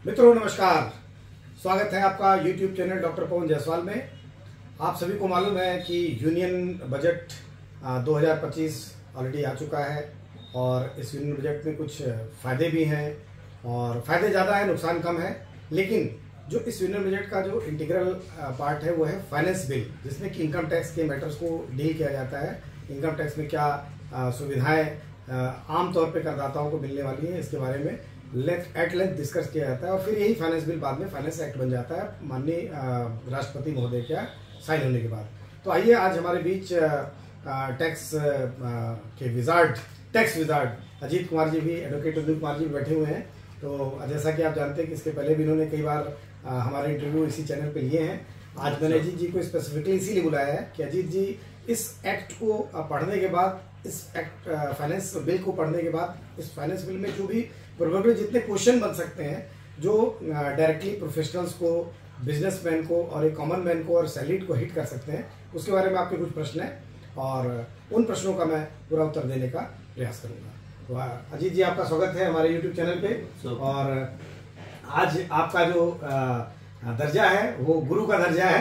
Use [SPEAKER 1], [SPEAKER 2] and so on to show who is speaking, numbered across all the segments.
[SPEAKER 1] मित्रों नमस्कार, स्वागत है आपका YouTube channel doctor Pawan Jaiswal में। आप सभी को मालूम है कि यूनियन बजट 2025 ऑलरेडी आ चुका है और इस यूनियन बजट में कुछ फ़ायदे भी हैं और फ़ायदे ज़्यादा है, नुकसान कम है। लेकिन जो इस यूनियन बजट का जो इंटीग्रल पार्ट है वो है फाइनेंस बिल, जिसमें कि इनकम टैक्स के मैटर्स को डील किया जाता है। इनकम टैक्स में क्या सुविधाएं आमतौर पर करदाताओं को मिलने वाली हैं, इसके बारे में एट लेंथ डिस्कस किया जाता है और फिर यही फाइनेंस बिल बाद में फाइनेंस एक्ट बन जाता है माननीय राष्ट्रपति महोदय का साइन होने के बाद। तो आइए आज हमारे बीच टैक्स के wizard, tax wizard Ajit Kumar ji भी, एडवोकेट अजीत कुमार जी भी बैठे हुए हैं। तो जैसा कि आप जानते हैं कि इसके पहले भी इन्होंने कई बार हमारे इंटरव्यू इसी चैनल पे लिए हैं। आज मैंने अजीत जी को स्पेसिफिकली इसीलिए बुलाया है कि अजीत जी इस एक्ट को पढ़ने के बाद, इस एक्ट फाइनेंस बिल को पढ़ने के बाद, इस फाइनेंस बिल में जो भी प्रोबेबली जितने क्वेश्चन बन सकते हैं जो डायरेक्टली प्रोफेशनल्स को, बिजनेसमैन को और एक कॉमन मैन को और सैलरीड को हिट कर सकते हैं, उसके बारे में आपके कुछ प्रश्न हैं और उन प्रश्नों का मैं पूरा उत्तर देने का प्रयास करूंगा। तो अजीत जी, आपका स्वागत है हमारे यूट्यूब चैनल पे। और आज आपका जो दर्जा है वो गुरु का दर्जा है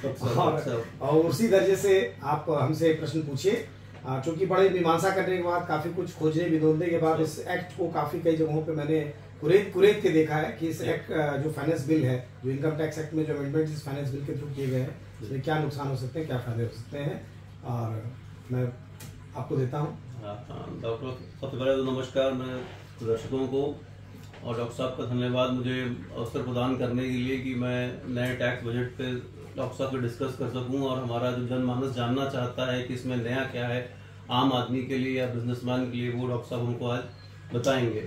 [SPEAKER 1] और उसी दर्जे से आप हमसे प्रश्न पूछिए, क्योंकि बड़े मीमांसा करने के बाद, काफी कुछ खोजने बिदोलने के बाद इस एक्ट को काफी कई जगहों पे मैंने कुरेद के देखा है कि इस एक्ट जो फाइनेंस बिल है, जो इनकम टैक्स एक्ट में जो अमेंडमेंट इस फाइनेंस बिल के थ्रू किए गए हैं, इसमें क्या नुकसान हो सकते हैं, क्या फायदे हो सकते हैं, और मैं आपको देता हूँ।
[SPEAKER 2] डॉक्टर, सबसे पहले तो नमस्कार मैं दर्शकों को, और डॉक्टर साहब का धन्यवाद मुझे अवसर प्रदान करने के लिए कि मैं नए टैक्स बजट पे डॉक्टर साहब से डिस्कस कर सकूं और हमारा जो जनमानस जानना चाहता है कि इसमें नया क्या है आम आदमी के लिए या बिजनेसमैन के लिए, वो डॉक्टर साहब हमको आज बताएंगे।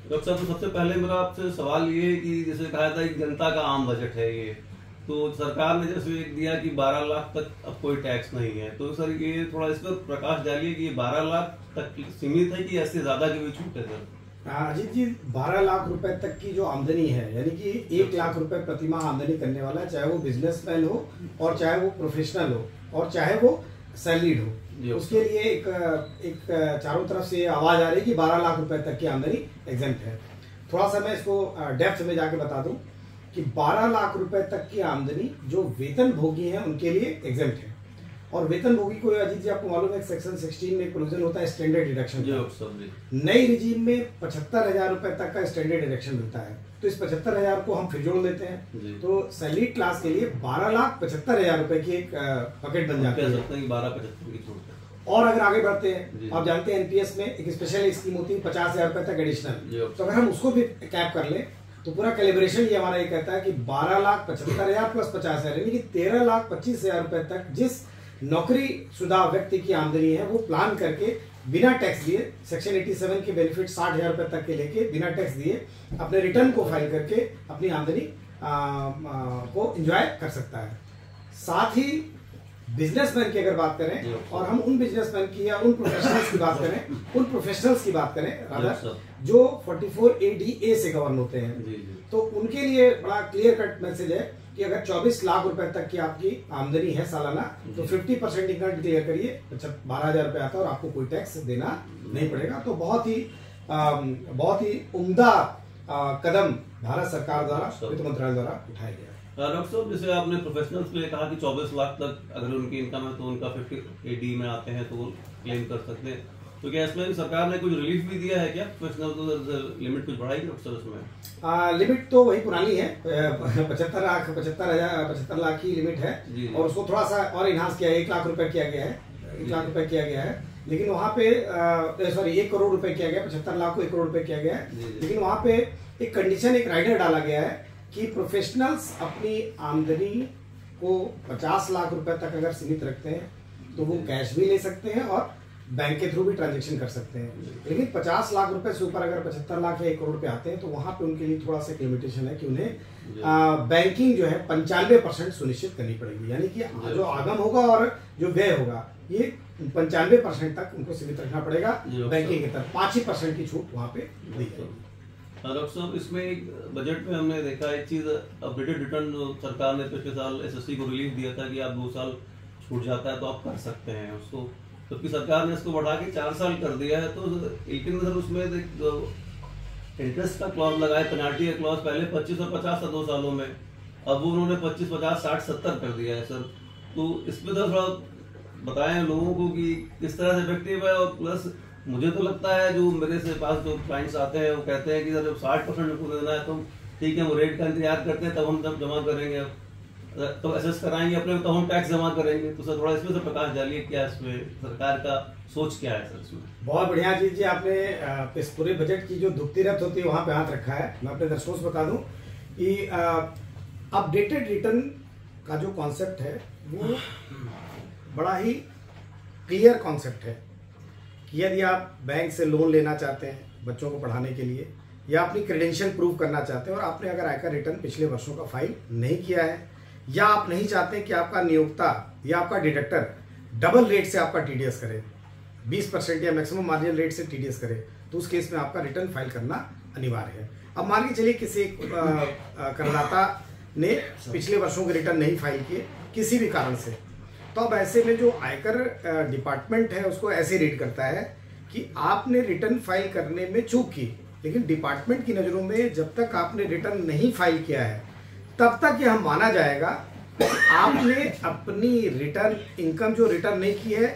[SPEAKER 2] डॉक्टर साहब, तो सबसे पहले मेरा आपसे सवाल ये कि जैसे कहा था कि जनता का आम बजट है ये, तो सरकार ने जैसे एक दिया कि 12 लाख तक अब कोई टैक्स नहीं है, तो सर ये थोड़ा इस पर प्रकाश डालिए कि 12 लाख तक सीमित है कि ऐसे ज्यादा की भी छूट है सर?
[SPEAKER 1] अजीत जी, 12 लाख रुपए तक की जो आमदनी है, यानी कि 1 लाख रुपए प्रतिमाह आमदनी करने वाला है, चाहे वो बिजनेसमैन हो और चाहे वो प्रोफेशनल हो और चाहे वो सैलरीड हो, उसके लिए एक चारों तरफ से आवाज आ रही है कि 12 लाख रुपए तक की आमदनी एग्जेम्प्ट है। थोड़ा सा मैं इसको डेप्थ में जाके बता दूं कि 12 लाख रुपए तक की आमदनी जो वेतन भोगी है उनके लिए एग्जेम्प्ट है। और वेतन भोगी को, अजीत जी आपको मालूम है, सेक्शन 16 में प्रोविजन होता है स्टैंडर्ड डिडक्शन का। नई रिजीम में 75,000 रुपए तक का स्टैंडर्ड डिडक्शन मिलता है, तो इस 75,000 को हम फिर जोड़ लेते हैं, तो सैलरी क्लास के लिए 12,75,000 रुपए की एक पकेट बन जाती है।
[SPEAKER 2] 12,75,000 की छूट।
[SPEAKER 1] और अगर आगे बढ़ते हैं, आप जानते हैं एनपीएस में एक स्पेशल स्कीम होती है 50,000 रुपए तक एडिशनल, तो अगर हम उसको भी कैप कर ले तो पूरा कैलिब्रेशन ये हमारा ये कहता है कि 12,75,000 प्लस 50,000 यानी कि 13,25,000 रुपए तक जिस नौकरी शुदा व्यक्ति की आमदनी है वो प्लान करके बिना टैक्स दिए, सेक्शन 87 के बेनिफिट 60,000 रुपए तक के लेके बिना टैक्स दिए अपने रिटर्न को फाइल करके अपनी आमदनी को एंजॉय कर सकता है। साथ ही बिजनेसमैन की अगर बात करें और हम उन बिजनेसमैन की या उन प्रोफेशनल्स की बात करें, रादर जो 44ADA से गवर्न होते हैं, तो उनके लिए बड़ा क्लियर कट मैसेज है कि अगर 24 लाख रुपए तक की आपकी आमदनी है सालाना, तो 50% इनकम डिक्लेयर करिए, 12,000 रुपए आता है और आपको कोई टैक्स देना नहीं पड़ेगा। तो बहुत ही उम्दा कदम भारत सरकार द्वारा, वित्त मंत्रालय द्वारा उठाया गया है।
[SPEAKER 2] डॉक्टर साहब, जैसे आपने प्रोफेशनल्स के लिए कहा कि 24 लाख तक अगर उनकी इनकम है तो उनका 50AD में आते हैं तो वो क्लेम कर सकते हैं, तो क्या इसमें सरकार ने कुछ रिलीफ भी दिया है क्या? प्रोफेशनल तो लिमिट कुछ बढ़ाई डॉक्टर साहब इसमें?
[SPEAKER 1] लिमिट तो वही पुरानी है, 75 लाख की लिमिट है और उसको थोड़ा सा और इनहांस किया है, 1 लाख रुपए किया गया है, 1 लाख रुपए किया गया है। लेकिन वहां पे 1 करोड़ रुपए किया गया, 75 लाख को 1 करोड़ रुपए किया गया है। लेकिन वहां पे एक कंडीशन, एक राइडर डाला गया है कि प्रोफेशनल्स अपनी आमदनी को 50 लाख रुपए तक अगर सीमित रखते हैं तो वो कैश भी ले सकते हैं और बैंक के थ्रू भी ट्रांजैक्शन कर सकते हैं। लेकिन 50 लाख रुपए से ऊपर अगर 75 लाख या 1 करोड़ पे आते हैं तो वहां पे उनके लिए थोड़ा सा लिमिटेशन है कि उन्हें बैंकिंग जो है 95% सुनिश्चित करनी पड़ेगी, यानी कि जो आगम होगा और जो व्यय होगा ये 95% तक उनको सीमित रखना पड़ेगा बैंकिंग की तरफ, 5% की छूट वहां पे दी जाएगी।
[SPEAKER 2] डॉक्टर साहब, इसमें एक बजट में हमने देखा एक चीज, अपडेटेड रिटर्न सरकार ने पिछले साल एसएससी को रिलीफ दिया था कि आप 2 साल छूट जाता है तो आप कर सकते हैं उसको, जबकि सरकार ने इसको बढ़ा के 4 साल कर दिया है। तो लेकिन सर उसमें इंटरेस्ट का क्लॉज लगाए, पेनाल्टी का क्लॉज पहले 25 और 50 था 2 सालों में, अब वो उन्होंने 25, 50, 60, 70 कर दिया है सर। तो इसमें तो थोड़ा बताएं लोगों को कि किस तरह से इफेक्टिव है। और प्लस मुझे तो लगता है जो मेरे से पास जो क्लाइंट्स आते हैं वो कहते हैं कि सर जब 60% को देना है तो ठीक है, वो रेट का इंतजार करते हैं, तब हम तब जमा करेंगे, तो असेस कराएंगे अपने, तो हम टैक्स जमा करेंगे। तो सर थोड़ा इसमें से प्रकाश डालिए, क्या इसमें सरकार का सोच क्या है सर इसमें?
[SPEAKER 1] बहुत बढ़िया चीज जी, आपने इस पूरे बजट की जो दुखती रत होती है वहां पे हाथ रखा है। मैं अपने दर्शकों से बता दूं कि अपडेटेड रिटर्न का जो कॉन्सेप्ट है वो बड़ा ही क्लियर कॉन्सेप्ट है कि यदि आप बैंक से लोन लेना चाहते हैं बच्चों को पढ़ाने के लिए, या अपनी क्रेडेंशियल प्रूव करना चाहते हैं और आपने अगर आयकर रिटर्न पिछले वर्षों का फाइल नहीं किया है, या आप नहीं चाहते कि आपका नियोक्ता या आपका डिडक्टर डबल रेट से आपका टीडीएस करे, 20% या मैक्सिमम मार्जिनल रेट से टीडीएस करे, तो उस केस में आपका रिटर्न फाइल करना अनिवार्य है। अब मान के चलिए किसी करदाता ने पिछले वर्षों के रिटर्न नहीं फाइल किए किसी भी कारण से, तो अब ऐसे में जो आयकर डिपार्टमेंट है उसको ऐसे रीड करता है कि आपने रिटर्न फाइल करने में चूक की, लेकिन डिपार्टमेंट की नज़रों में जब तक आपने रिटर्न नहीं फाइल किया है तब तक यह माना जाएगा आपने अपनी रिटर्न इनकम जो रिटर्न नहीं की है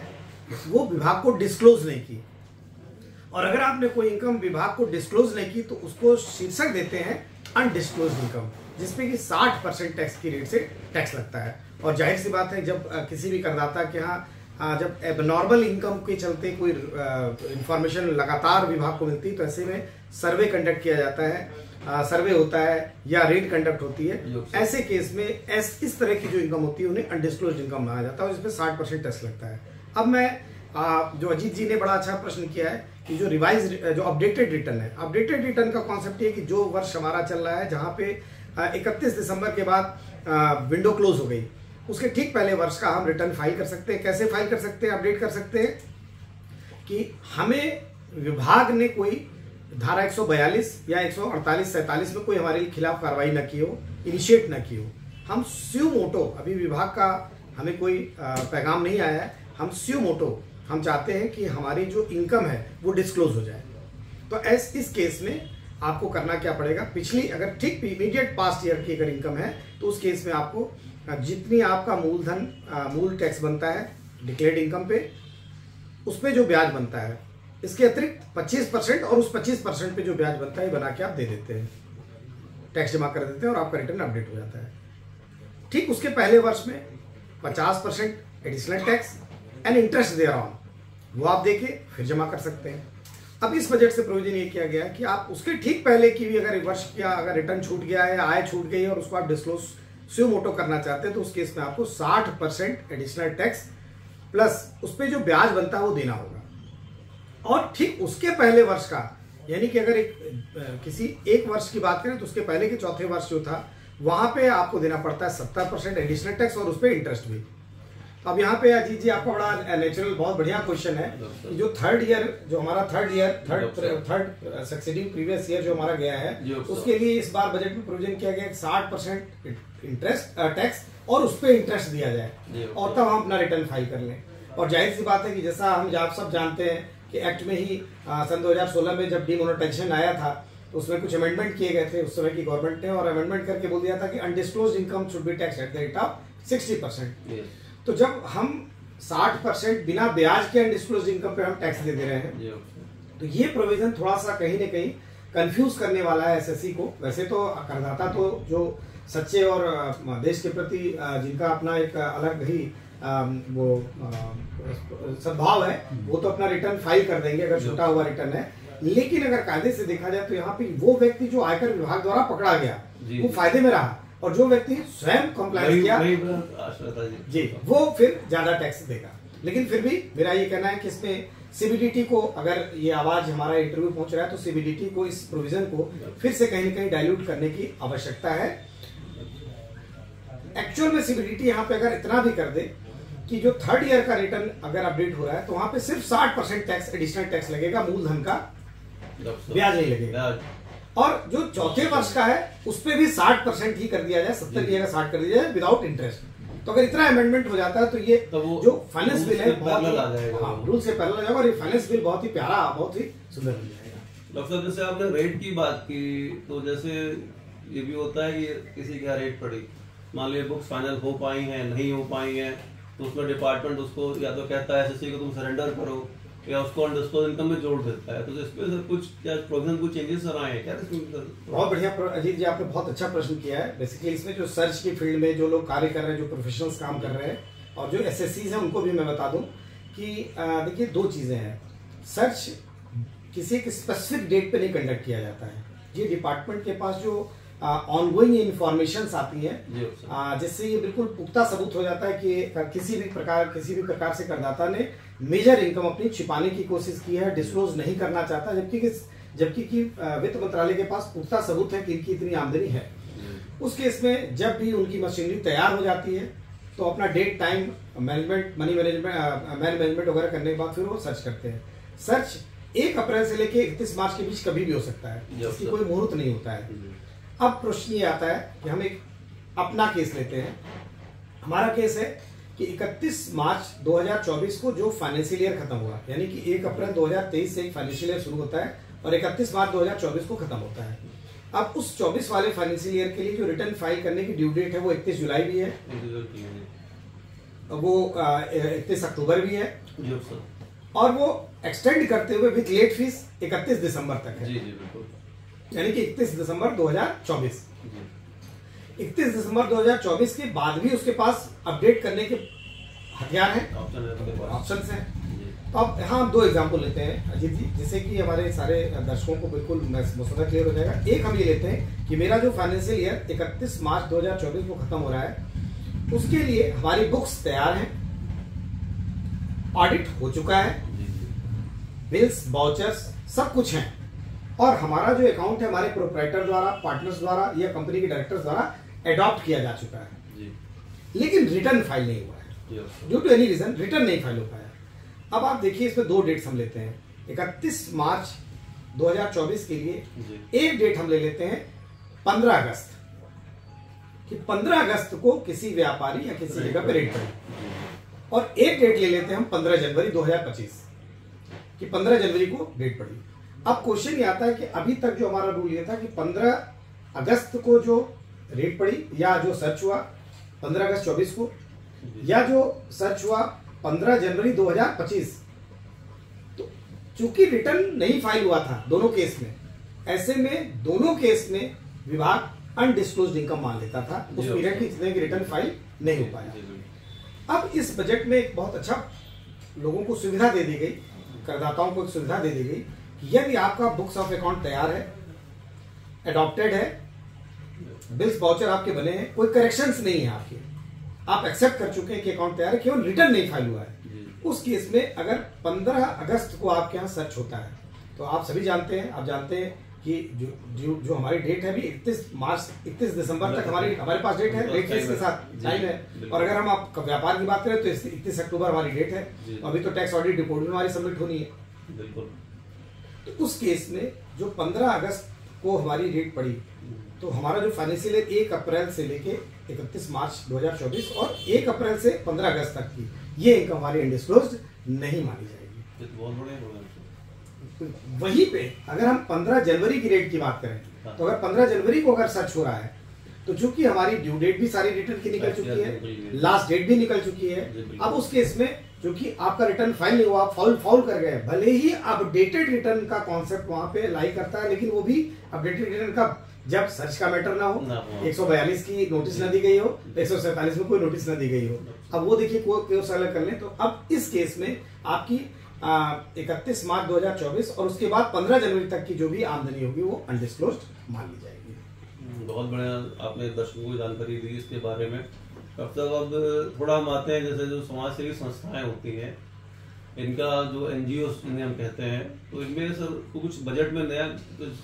[SPEAKER 1] वो विभाग को डिस्क्लोज नहीं की। और अगर आपने कोई इनकम विभाग को डिस्क्लोज नहीं की तो उसको शीर्षक देते हैं अनडिस्क्लोज इनकम, जिसपे कि 60% टैक्स की रेट से टैक्स लगता है। और जाहिर सी बात है जब किसी भी करदाता के यहाँ जब एबनॉर्मल इनकम के चलते कोई इंफॉर्मेशन लगातार विभाग को मिलती है तो ऐसे में सर्वे कंडक्ट किया जाता है, सर्वे होता है या रेड कंडक्ट होती है। ऐसे केस में इस तरह की जो इनकम होती है उन्हें अनडिस्क्लोज इनकम माना जाता है और इसमें 60% टैक्स लगता है। अब मैं जो अजीत जी ने बड़ा अच्छा प्रश्न किया है कि जो रिवाइज जो अपडेटेड रिटर्न है, अपडेटेड रिटर्न का कॉन्सेप्ट ये कि जो वर्ष हमारा चल रहा है जहाँ पे 31 दिसंबर के बाद विंडो क्लोज हो गई, उसके ठीक पहले वर्ष का हम रिटर्न फाइल कर सकते हैं। कैसे फाइल कर सकते हैं, अपडेट कर सकते हैं कि हमें विभाग ने कोई धारा 142 या 148-47 में कोई हमारे खिलाफ कार्रवाई न की हो, इनिशिएट न की हो, हम स्यू मोटो, अभी विभाग का हमें कोई पैगाम नहीं आया है, हम स्यू मोटो हम चाहते हैं कि हमारी जो इनकम है वो डिस्क्लोज हो जाए। तो इस केस में आपको करना क्या पड़ेगा, पिछली अगर ठीक इमीडिएट पास्ट ईयर की अगर इनकम है तो उस केस में आपको जितनी आपका मूल टैक्स बनता है डिक्लेयर्ड इनकम पे, उस पे जो ब्याज बनता है इसके अतिरिक्त 25% और उस 25% पे जो ब्याज बनता है बना के आप दे देते हैं, टैक्स जमा कर देते हैं और आपका रिटर्न अपडेट हो जाता है। ठीक उसके पहले वर्ष में 50% additional tax and interest thereon वो आप देके फिर जमा कर सकते हैं। अब इस बजट से प्रोविजन ये किया गया है कि आप उसके ठीक पहले की भी अगर वर्ष का अगर रिटर्न छूट गया है, आय छूट गई है और उसको आप डिस्क्लोज स्यू मोटो करना चाहते हैं तो उस केस में आपको 60% एडिशनल टैक्स प्लस उस पर जो ब्याज बनता है वो देना होगा। और ठीक उसके पहले वर्ष का, यानी कि अगर किसी एक वर्ष की बात करें तो उसके पहले के चौथे वर्ष जो था वहां पे आपको देना पड़ता है 70% एडिशनल टैक्स और उस पर इंटरेस्ट भी। अब यहाँ पे अजीत जी आपका बड़ा नेचुरल बहुत बढ़िया क्वेश्चन है कि जो थर्ड ईयर जो हमारा थर्ड सक्सेसिव प्रीवियस ईयर जो हमारा गया है उसके लिए इस बार बजट में प्रोविजन किया गया 60% इंटरेस्ट टैक्स और उस पर इंटरेस्ट दिया जाए और तब हम अपना रिटर्न फाइल कर लें। और जाहिर सी बात है कि जैसा हम आप सब जानते हैं कि एक्ट में ही सन 2016 में जब डीमोनेटाइजेशन आया था तो उसमें कुछ अमेंडमेंट किए गए थे उस समय की गवर्नमेंट ने, और अमेंडमेंट करके बोल दिया था कि undisclosed income should be tax at the rate of 60%। तो जब हम 60% बिना ब्याज के अनडिस्क्लोज्ड इनकम पे हम टैक्स दे दे रहे हैं तो ये प्रोविजन थोड़ा सा कहीं ना कहीं कंफ्यूज करने वाला है एसएससी को। वैसे तो करदाता तो जो सच्चे और देश के प्रति जिनका अपना एक अलग ही वो सद्भाव है वो तो अपना रिटर्न फाइल कर देंगे अगर छूटा हुआ रिटर्न है, लेकिन अगर कायदे से देखा जाए तो यहाँ पे वो व्यक्ति जो आयकर विभाग द्वारा पकड़ा गया वो फायदे में रहा और जो व्यक्ति स्वयं कंप्लायंस किया जी वो फिर ज्यादा टैक्स देगा। लेकिन फिर भी मेरा ये कहना है कि इसमें सीबीडीटी को, अगर ये आवाज हमारा इंटरव्यू पहुंच रहा है तो सीबीडीटी को इस प्रोविजन को फिर से कहीं न कहीं डाइल्यूट करने की आवश्यकता है। एक्चुअल में सीबीडीटी यहाँ पे अगर इतना भी कर दे कि जो थर्ड ईयर का रिटर्न अगर अपडेट हो रहा है तो वहां पे सिर्फ 60% टैक्स एडिशनल टैक्स लगेगा, मूलधन का ब्याज नहीं लगेगा। और जो चौथे वर्ष का है उस पर भी 60% ही कर दिया जाए, 70 की जगह 60 कर दिया जाए विदाउट इंटरेस्ट। तो अगर इतना अमेंडमेंट हो जाता है तो ये जो फाइनेंस बिल है बहुत रूल से पैरेलल आ जाएगा और ये फाइनेंस बिल बहुत ही प्यारा, बहुत ही सुंदर बन जाएगा।
[SPEAKER 2] डॉक्टर साहब जैसे आपने रेट की बात की, तो जैसे ये भी होता है कि किसी की रेट पड़ी, मान लीजिए बुक्स फाइनल हो पाई हैं नहीं हो पाई हैं, तो उसमें डिपार्टमेंट उसको या तो कहता है एसएससी को तुम सरेंडर करो, या उसको अनडिस्क्लोज्ड इनकम में जोड़ देता है। तो इसमें सर कुछ क्या प्रोविजन, कुछ चेंजेस सर आए हैं क्या इसमें?
[SPEAKER 1] बहुत बढ़िया अजीत जी, आपने बहुत अच्छा प्रश्न किया है। बेसिकली इसमें जो सर्च की फील्ड में जो लोग कार्य कर रहे हैं, जो प्रोफेशनल्स काम कर रहे हैं और जो एसएससीज हैं, उनको भी मैं बता दूं कि देखिए दो चीजें हैं। सर्च किसी एक स्पेसिफिक डेट पे नहीं कंडक्ट किया जाता है। ये डिपार्टमेंट के पास जो ऑनगोइंग इंफॉर्मेशन आती है, जिससे ये बिल्कुल पुख्ता सबूत हो जाता है कि किसी भी प्रकार से करदाता ने मेजर इनकम अपनी छिपाने की कोशिश की है, डिस्क्लोज नहीं करना चाहता, जबकि वित्त मंत्रालय के पास पुख्ता सबूत है कि इनकी इतनी आमदनी है। उस केस में जब भी उनकी मशीनरी तैयार हो जाती है तो अपना date, time management, money management वगैरह करने के बाद फिर वो सर्च करते हैं। सर्च 1 अप्रैल से लेके 31 मार्च के बीच कभी भी हो सकता है, इसकी कोई मुहूर्त नहीं होता है। अब प्रश्न ये आता है कि हम एक अपना केस लेते हैं। हमारा केस है कि 31 मार्च 2024 को जो फाइनेंशियल ईयर खत्म हुआ, यानी कि 1 अप्रैल 2023 से एक फाइनेंशियल ईयर शुरू होता है और 31 मार्च 2024 को खत्म होता है। अब उस 24 वाले फाइनेंशियल ईयर के लिए जो रिटर्न फाइल करने की ड्यू डेट है वो 31 जुलाई भी है, वो 31 अक्टूबर भी है, और वो एक्सटेंड करते हुए विद लेट फीस 31 दिसंबर तक है। यानी कि 31 दिसंबर 2024। 31 दिसंबर 2024 के बाद भी उसके पास अपडेट करने के हथियार हैं, ऑप्शंस हैं। तो अब यहाँ हम 2 एग्जाम्पल लेते हैं अजीत जी, जिससे कि हमारे सारे दर्शकों को बिल्कुल मसौदा क्लियर हो जाएगा। एक हम ये लेते हैं कि मेरा जो फाइनेंशियल ईयर 31 मार्च 2024 को खत्म हो रहा है, उसके लिए हमारी बुक्स तैयार हैं, ऑडिट हो चुका है, बिल्स, वाउचर्स सब कुछ हैं, और हमारा जो अकाउंट है हमारे प्रोप्राइटर द्वारा, पार्टनर्स द्वारा या कंपनी के डायरेक्टर्स द्वारा एडॉप्ट किया जा चुका है, लेकिन रिटर्न फाइल नहीं हुआ है। Due to any reason return नहीं फाइल हो पाया। अब आप देखिए इसमें 2 डेट्स हम लेते हैं। 31 मार्च 2024 के लिए एक डेट हम ले लेते हैं 15 अगस्त, कि 15 अगस्त को किसी व्यापारी या किसी जगह पे रेट पड़ी, और एक डेट ले लेते हैं हम 15 जनवरी 2025 कि 15 जनवरी को डेट पड़ी। अब क्वेश्चन ये आता है कि अभी तक जो हमारा रूल ये था कि 15 अगस्त को जो रेट पड़ी या जो सर्च हुआ 15 अगस्त 24 को, या जो सर्च हुआ 15 जनवरी 2025, तो चूंकि रिटर्न नहीं फाइल हुआ था दोनों केस में, ऐसे में दोनों केस में विभाग अनडिस्क्लोज्ड इनकम मान लेता था उस पीरियड की, जितने की रिटर्न फाइल नहीं हो पाया। अब इस बजट में एक बहुत अच्छा लोगों को सुविधा दे दी गई, करदाताओं को सुविधा दे दी गई कि यदि आपका बुक्स ऑफ अकाउंट तैयार है, एडॉप्टेड है, बिल्स वाउचर आपके बने हैं, कोई करेक्शंस नहीं है आपके, आप एक्सेप्ट कर चुके हैं कि अकाउंट तैयार है, केवल रिटर्न नहीं फाइल हुआ है, उस केस में अगर 15 अगस्त को आपके यहाँ सर्च होता है, तो आप सभी जानते हैं, आप जानते हैं कि जो हमारी डेट है अभी 31 दिसंबर तक हमारे पास डेट है, लेट फीस के साथ टाइम है। और अगर हम आप व्यापार की बात करें तो 31 अक्टूबर हमारी डेट है, अभी तो टैक्स ऑडिट रिपोर्ट भी हमारी सबमिट होनी है।
[SPEAKER 2] बिल्कुल।
[SPEAKER 1] तो उस केस में जो 15 अगस्त को हमारी डेट पड़ी, तो हमारा जो फाइनेंशियल ईयर 1 अप्रैल से लेके 31 मार्च 2024 और 1 अप्रैल से 15 अगस्त तक की ये इनकम हमारी अनडिस्क्लोज्ड नहीं मानी जाएगी।
[SPEAKER 2] बहुत बढ़िया।
[SPEAKER 1] वहीं पे अगर हम 15 जनवरी की डेट की बात करें, तो अगर 15 जनवरी को अगर सर्च हो रहा है, तो चूंकि हमारी ड्यू डेट भी सारी रिटर्न की निकल चुकी है, लास्ट डेट भी निकल चुकी है, अब उस केस में क्योंकि आपका रिटर्न फाइल नहीं हुआ, फाउल कर गए, भले ही अपडेटेड रिटर्न का कॉन्सेप्ट वहां पे लाई करता है, लेकिन वो भी अपडेटेड रिटर्न का जब सर्च का मैटर ना हो, 142 की नोटिस ना दी गई हो, 147 में कोई नोटिस ना दी गई हो। अब वो देखिए कोई अलग कर लें, तो अब इस केस में आपकी 31 मार्च 2024 और उसके बाद 15 जनवरी तक की जो भी आमदनी होगी वो अनडिस्क्लोज्ड मान ली जाएगी।
[SPEAKER 2] बहुत बढ़िया आपने दर्शकों को जानकारी दी इसके बारे में। अब तक अब थोड़ा हम आते हैं, जैसे जो समाज सेवी संस्थाएं होती हैं, इनका जो एनजीओ जिन्हें हम कहते हैं, तो इनमें सर कुछ बजट में नया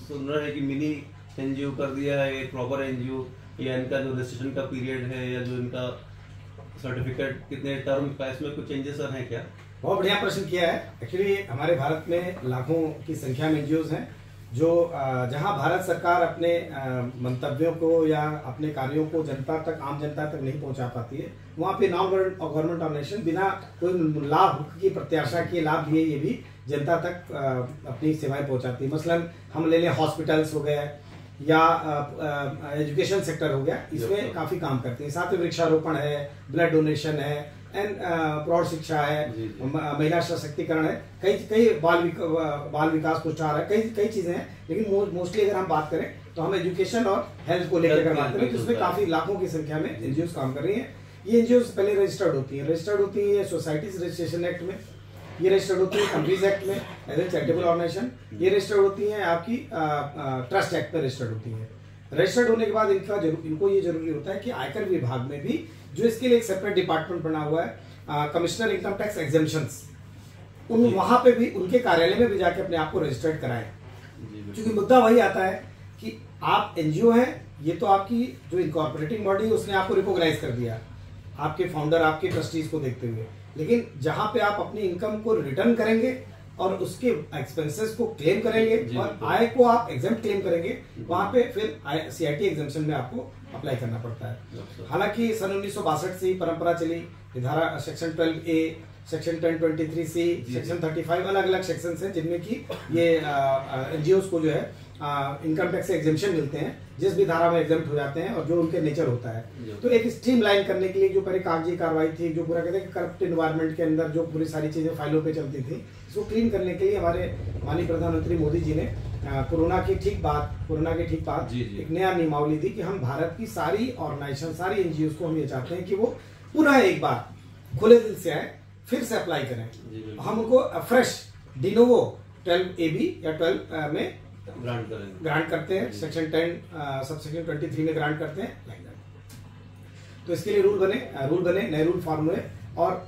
[SPEAKER 2] सुन रहे हैं कि मिनी एनजीओ कर दिया है, एक प्रॉपर एनजीओ, या इनका जो रजिस्ट्रेशन का पीरियड है या जो इनका सर्टिफिकेट कितने टर्म का, इसमें कुछ चेंजेस हैं क्या?
[SPEAKER 1] बहुत बढ़िया प्रश्न किया है। एक्चुअली हमारे भारत में लाखों की संख्या में एनजीओज हैं जो जहां भारत सरकार अपने मंतव्यों को या अपने कार्यों को जनता तक, आम जनता तक नहीं पहुंचा पाती है, वहां पे नॉन गवर्नमेंट ऑर्गेनाइजेशन बिना कोई लाभ की प्रत्याशा के लाभ लिए ये भी जनता तक अपनी सेवाएं पहुंचाती है। मसलन हम ले लें हॉस्पिटल्स हो गए या एजुकेशन सेक्टर हो गया, इसमें काफी काम करती है। साथ में वृक्षारोपण है, ब्लड डोनेशन है, एंड प्रौढ़ शिक्षा है, महिला सशक्तिकरण है, कई बाल विकास पुरस्कार है, कई चीजें हैं। लेकिन मोस्टली अगर हम बात करें तो हम एजुकेशन और हेल्थ को लेकर बात करें तो उसमें काफी लाखों की संख्या में एनजीओ काम कर रही हैं। ये एनजीओ पहले रजिस्टर्ड होती है सोसाइटीज रजिस्ट्रेशन एक्ट में, ये रजिस्टर्ड होती है कंपनीज एक्ट में एज ए चैरिटेबल ऑर्गेनाइजेशन, ये रजिस्टर्ड होती है आपकी ट्रस्ट एक्ट में रजिस्टर्ड होती है। रजिस्टर्ड होने के बाद इनको ये जरूरी होता है कि आयकर विभाग में भी जो इसके लिए एक सेपरेट डिपार्टमेंट बना हुआ है, कमिश्नर इनकम टैक्स एग्जेम्पशंस, वहां पे भी उनके कार्यालय में भी जाके अपने आप को रजिस्टर्ड कराएं। क्योंकि मुद्दा वही आता है कि आप एनजीओ हैं, ये तो आपकी जो इनकॉर्पोरेटिंग बॉडी है उसने आपको रिकॉग्नाइज कर दिया आपके फाउंडर, आपके ट्रस्टीज को देखते हुए, लेकिन जहां पे आप अपनी इनकम को रिटर्न करेंगे और उसके एक्सपेंसेस को क्लेम करेंगे और आय को आप एग्जेम्प्ट क्लेम करेंगे, वहां पे फिर सीआईटी एग्जेम्पशन में आपको अप्लाई करना पड़ता है। हालांकि सन 1962 से ही परंपरा चली, धारा section 12A, section 1023C, section 35 अलग अलग सेक्शन हैं जिनमें कि ये एनजीओ को जो है इनकम टैक्स से एग्जेम्पशन मिलते हैं, जिस भी धारा में एग्जेम्प्ट हो जाते हैं और जो उनके नेचर होता है। तो एक स्ट्रीमलाइन करने के लिए जो पहले कागजी कार्रवाई थी, जो पूरा कहते हैं करप्ट एनवायरनमेंट के अंदर जो पूरी सारी चीजें फाइलों पे चलती थी, इसको क्लीन करने के लिए हमारे माननीय प्रधानमंत्री मोदी जी ने कोरोना के ठीक बाद एक नया नियमावली दी कि हम भारत की सारी ऑर्गेनाइजेशन, सारी एनजीओ को हम ये चाहते हैं कि वो पुनः एक बार खुले दिल से आए, फिर से अप्लाई करें। हम उनको फ्रेश डिनोवो 12AB या 12 में ग्रांट करते हैं, सेक्शन 10 सबसेक्शन 23 में ग्रांट करते हैं। तो इसके लिए रूल बने, नए रूल फॉर्म हुए और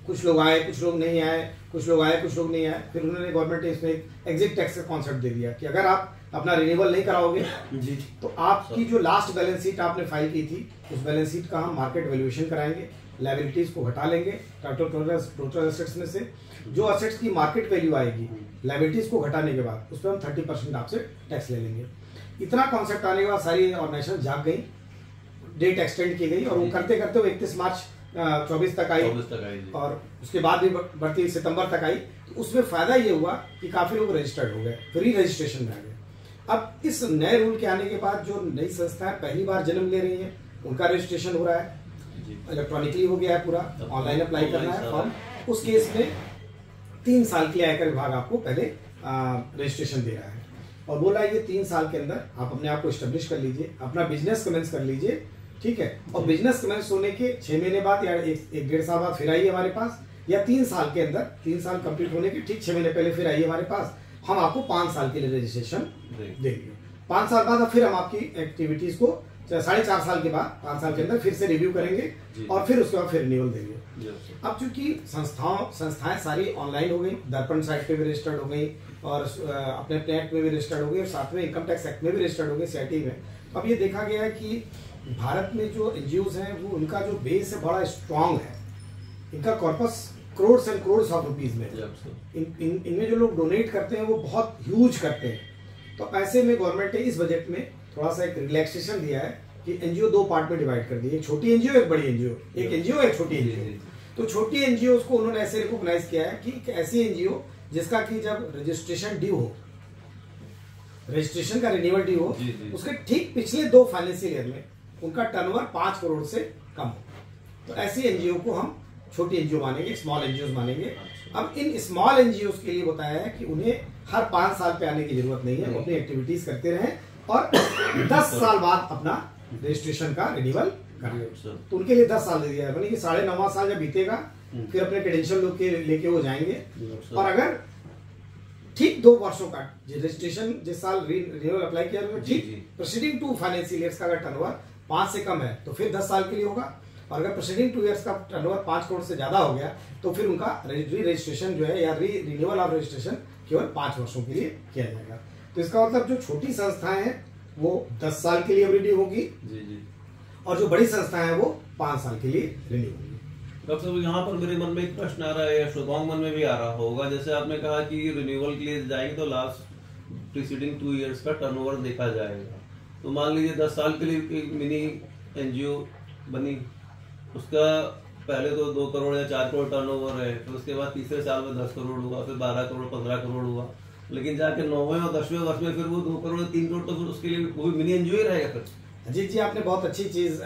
[SPEAKER 1] कुछ लोग आए, कुछ लोग नहीं आए, कुछ लोग आए, कुछ लोग नहीं आए। फिर उन्होंने गवर्नमेंट ने इसमें एक एग्जिट टैक्स का कॉन्सेप्ट दे दिया कि अगर आप अपना रिन्यूअल नहीं कराओगे जी तो आपकी जो लास्ट बैलेंस शीट आपने फाइल की थी, उस बैलेंस शीट का हम मार्केट वैल्यूएशन कराएंगे, लायबिलिटीज को हटा लेंगे टोटल एसेट्स में से। जो एसेट्स की मार्केट वैल्यू आएगी लायबिलिटीज को घटाने के बाद उस पर हम 30% आपसे टैक्स ले लेंगे। इतना कॉन्सेप्ट आने के बाद सारी ऑर्गेनाइजेशन जाग गई, डेट एक्सटेंड की गई और वो करते करते 31 मार्च 24 तक आई और उसके बाद भी बढ़ती सितंबर तक आई। तो उसमें फायदा ये हुआ कि काफी लोग रजिस्टर्ड हो गए, फ्री रजिस्ट्रेशन में आ गए। अब इस नए रूल के आने के बाद जो नई संस्थाएं पहली बार जन्म ले रही हैं, उनका रजिस्ट्रेशन हो रहा है, इलेक्ट्रॉनिकली हो गया है, पूरा ऑनलाइन अप्लाई करना है फॉर्म। उस केस में 3 साल के लिए आयकर विभाग आपको पहले रजिस्ट्रेशन दे रहा है और बोला ये 3 साल के अंदर आप अपने आप को एस्टेब्लिश कर लीजिए, अपना बिजनेस कमेंस कर लीजिए, ठीक है। और बिजनेस कमेंस होने के 6 महीने बाद या 1-1.5 साल बाद फिर आइए हमारे पास, या 3 साल के अंदर, 3 साल कंप्लीट होने के ठीक 6 महीने पहले फिर आइए हमारे पास, हम आपको 5 साल के लिए रजिस्ट्रेशन देंगे। 5 साल बाद फिर हम आपकी एक्टिविटीज को 4.5 साल के बाद 5 साल के अंदर फिर से रिव्यू करेंगे और फिर उसके बाद फिर रिन्यूअल देंगे। अब चूंकि संस्थाएं सारी ऑनलाइन हो गई, दर्पण साइट पे भी रजिस्टर्ड हो गई और अपने अपने एक्ट में भी रजिस्टर्ड हो गई और साथ में इनकम टैक्स एक्ट में भी रजिस्टर्ड हो गई, सीआईटी में। अब ये देखा गया है कि भारत में जो एनजीओज हैं वो उनका जो बेस है बड़ा स्ट्रांग है, इनका corpus crore and crore of rupees में, इनमें जो लोग डोनेट करते हैं वो बहुत ह्यूज करते हैं। तो ऐसे में गवर्नमेंट ने इस बजट में थोड़ा सा एक रिलैक्सेशन दिया है कि एनजीओ 2 पार्ट में डिवाइड कर दी, एक छोटी एनजीओ एक बड़ी एनजीओ, एक एनजीओ एक छोटी एनजीओ। तो छोटी एनजीओ को उन्होंने ऐसे रिकॉग्नाइज किया है कि ऐसी एनजीओ जिसका कि जब रजिस्ट्रेशन ड्यू हो, रजिस्ट्रेशन का रिन्यूअल ड्यू हो, उसके ठीक पिछले 2 फाइनेंशियल ईयर में उनका टर्नओवर 5 करोड़ से कम हो, तो ऐसी एनजीओ को हम छोटी एनजीओ मानेंगे, स्मॉल एनजीओ मानेंगे। अब इन स्मॉल एनजीओ के लिए बताया है कि उन्हें हर 5 साल पे आने की जरूरत नहीं है, वो अपनी एक्टिविटीज करते रहें और 10 साल बाद अपना रजिस्ट्रेशन का रिन्यूअल करें। तो उनके लिए 10 साल दे दिया है, यानी कि 9.5 साल जब बीतेगा फिर अपने क्रेडेंशियल लेके वो जाएंगे। और अगर ठीक 2 वर्षों का रजिस्ट्रेशन जिस साल रिन्यूअल अप्लाई किया ठीक प्रोसीडिंग 2 फाइनेंशियल ईयर्स का अगर टर्नओवर 5 से कम है तो फिर 10 साल के लिए होगा, और अगर प्रोसीडिंग 2 ईयर्स का टर्नओवर 5 करोड़ से ज्यादा हो गया तो फिर उनका रजिस्ट्रेशन जो है या रिन्यूअल ऑफ रजिस्ट्रेशन केवल 5 वर्षों के लिए किया जाएगा। तो इसका मतलब जो छोटी संस्थाएं हैं वो 10 साल के लिए रिन्यू होगी और जो बड़ी संस्थाएं हैं वो 5 साल के लिए रिन्यू होगी।
[SPEAKER 2] डॉक्टर साहब, यहाँ पर मेरे मन में एक प्रश्न आ रहा है या श्रोताओं मन में भी आ रहा होगा, जैसे आपने कहा कि रिन्यूअल के लिए जाएंगे तो लास्ट प्रीसीडिंग 2 ईयर्स का टर्नओवर देखा जाएगा। तो मान लीजिए 10 साल के लिए एक मिनी एनजीओ बनी, उसका पहले तो 2 करोड़ या 4 करोड़ टर्नओवर है, फिर उसके बाद तीसरे साल में 10 करोड़ हुआ, फिर 12 करोड़ 15 करोड़ हुआ, लेकिन जाके 9वें और 10वें वर्ष में फिर वो 2 करोड़ 3 करोड़, तो फिर उसके लिए वो भी मिनी एनजीओ ही रहेगा फिर।
[SPEAKER 1] अजीत जी, आपने बहुत अच्छी चीज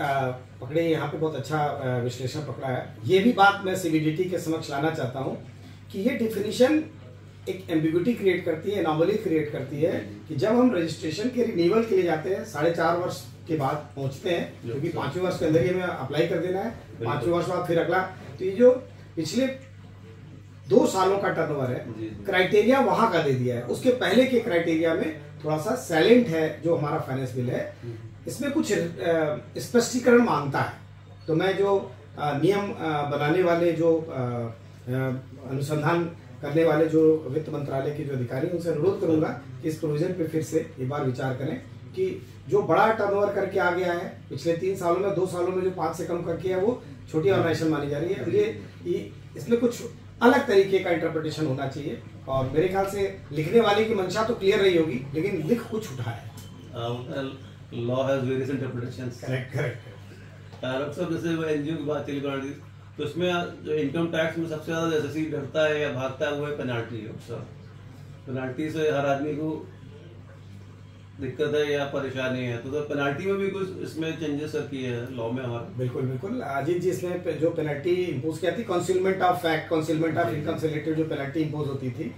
[SPEAKER 1] पकड़ी, यहाँ पे बहुत अच्छा विश्लेषण पकड़ा है। ये भी बात मैं सीबीडीटी के समक्ष लाना चाहता हूँ कि ये डिफिनीशन एक एम्बिग्यूटी क्रिएट करती है, एनॉमली क्रिएट करती है कि जब हम रजिस्ट्रेशन के रिन्यूअल के लिए जाते हैं 4.5 वर्ष के बाद पहुंचते हैं, क्योंकि 5वें वर्ष के अंदर ही हमें अप्लाई कर देना है, 5वें वर्ष बाद फिर अगला, तो ये जो पिछले 2 सालों का टर्नओवर है, क्राइटेरिया वहां का दे दिया है। उसके पहले के क्राइटेरिया में थोड़ा सा साइलेंट है जो हमारा फाइनेंस बिल है, इसमें कुछ स्पष्टीकरण मांगता है। तो मैं जो नियम बनाने वाले, जो अनुसंधान करने वाले जो वित्त मंत्रालय के जो अधिकारी, उनसे अनुरोध करूंगा कि इस प्रोविजन पे फिर से एक बार विचार करें कि जो बड़ा टर्नओवर करके आ गया है पिछले 3 सालों में, 2 सालों में जो 5 से कम करके है, वो छोटी ऑर्गेनाइजेशन मानी जा रही है। ये इसमें कुछ अलग तरीके का इंटरप्रिटेशन होना चाहिए, और मेरे ख्याल से लिखने वाले की मंशा तो क्लियर रही होगी, लेकिन लिख कुछ उठा है।
[SPEAKER 2] Law has various interpretations.
[SPEAKER 1] Correct.
[SPEAKER 2] अक्सर जैसे एनजीओ की बात चली पड़ी, तो इसमें जो इनकम टैक्स में सबसे ज्यादा जैसे डरता है या भागता है वो है पेनाल्टी है। सर, पेनाल्टी से हर आदमी को दिक्कत है या परेशानी है, तो पेनाल्टी में भी कुछ इसमें चेंजेस किए हैं लॉ में हमारे।
[SPEAKER 1] बिल्कुल बिल्कुल अजीत जी, इसमें जो पेनल्टी इम्पोज किया थी, concealment of fact, concealment of income से रिलेटेड जो पेनल्टी इम्पोज होती थी,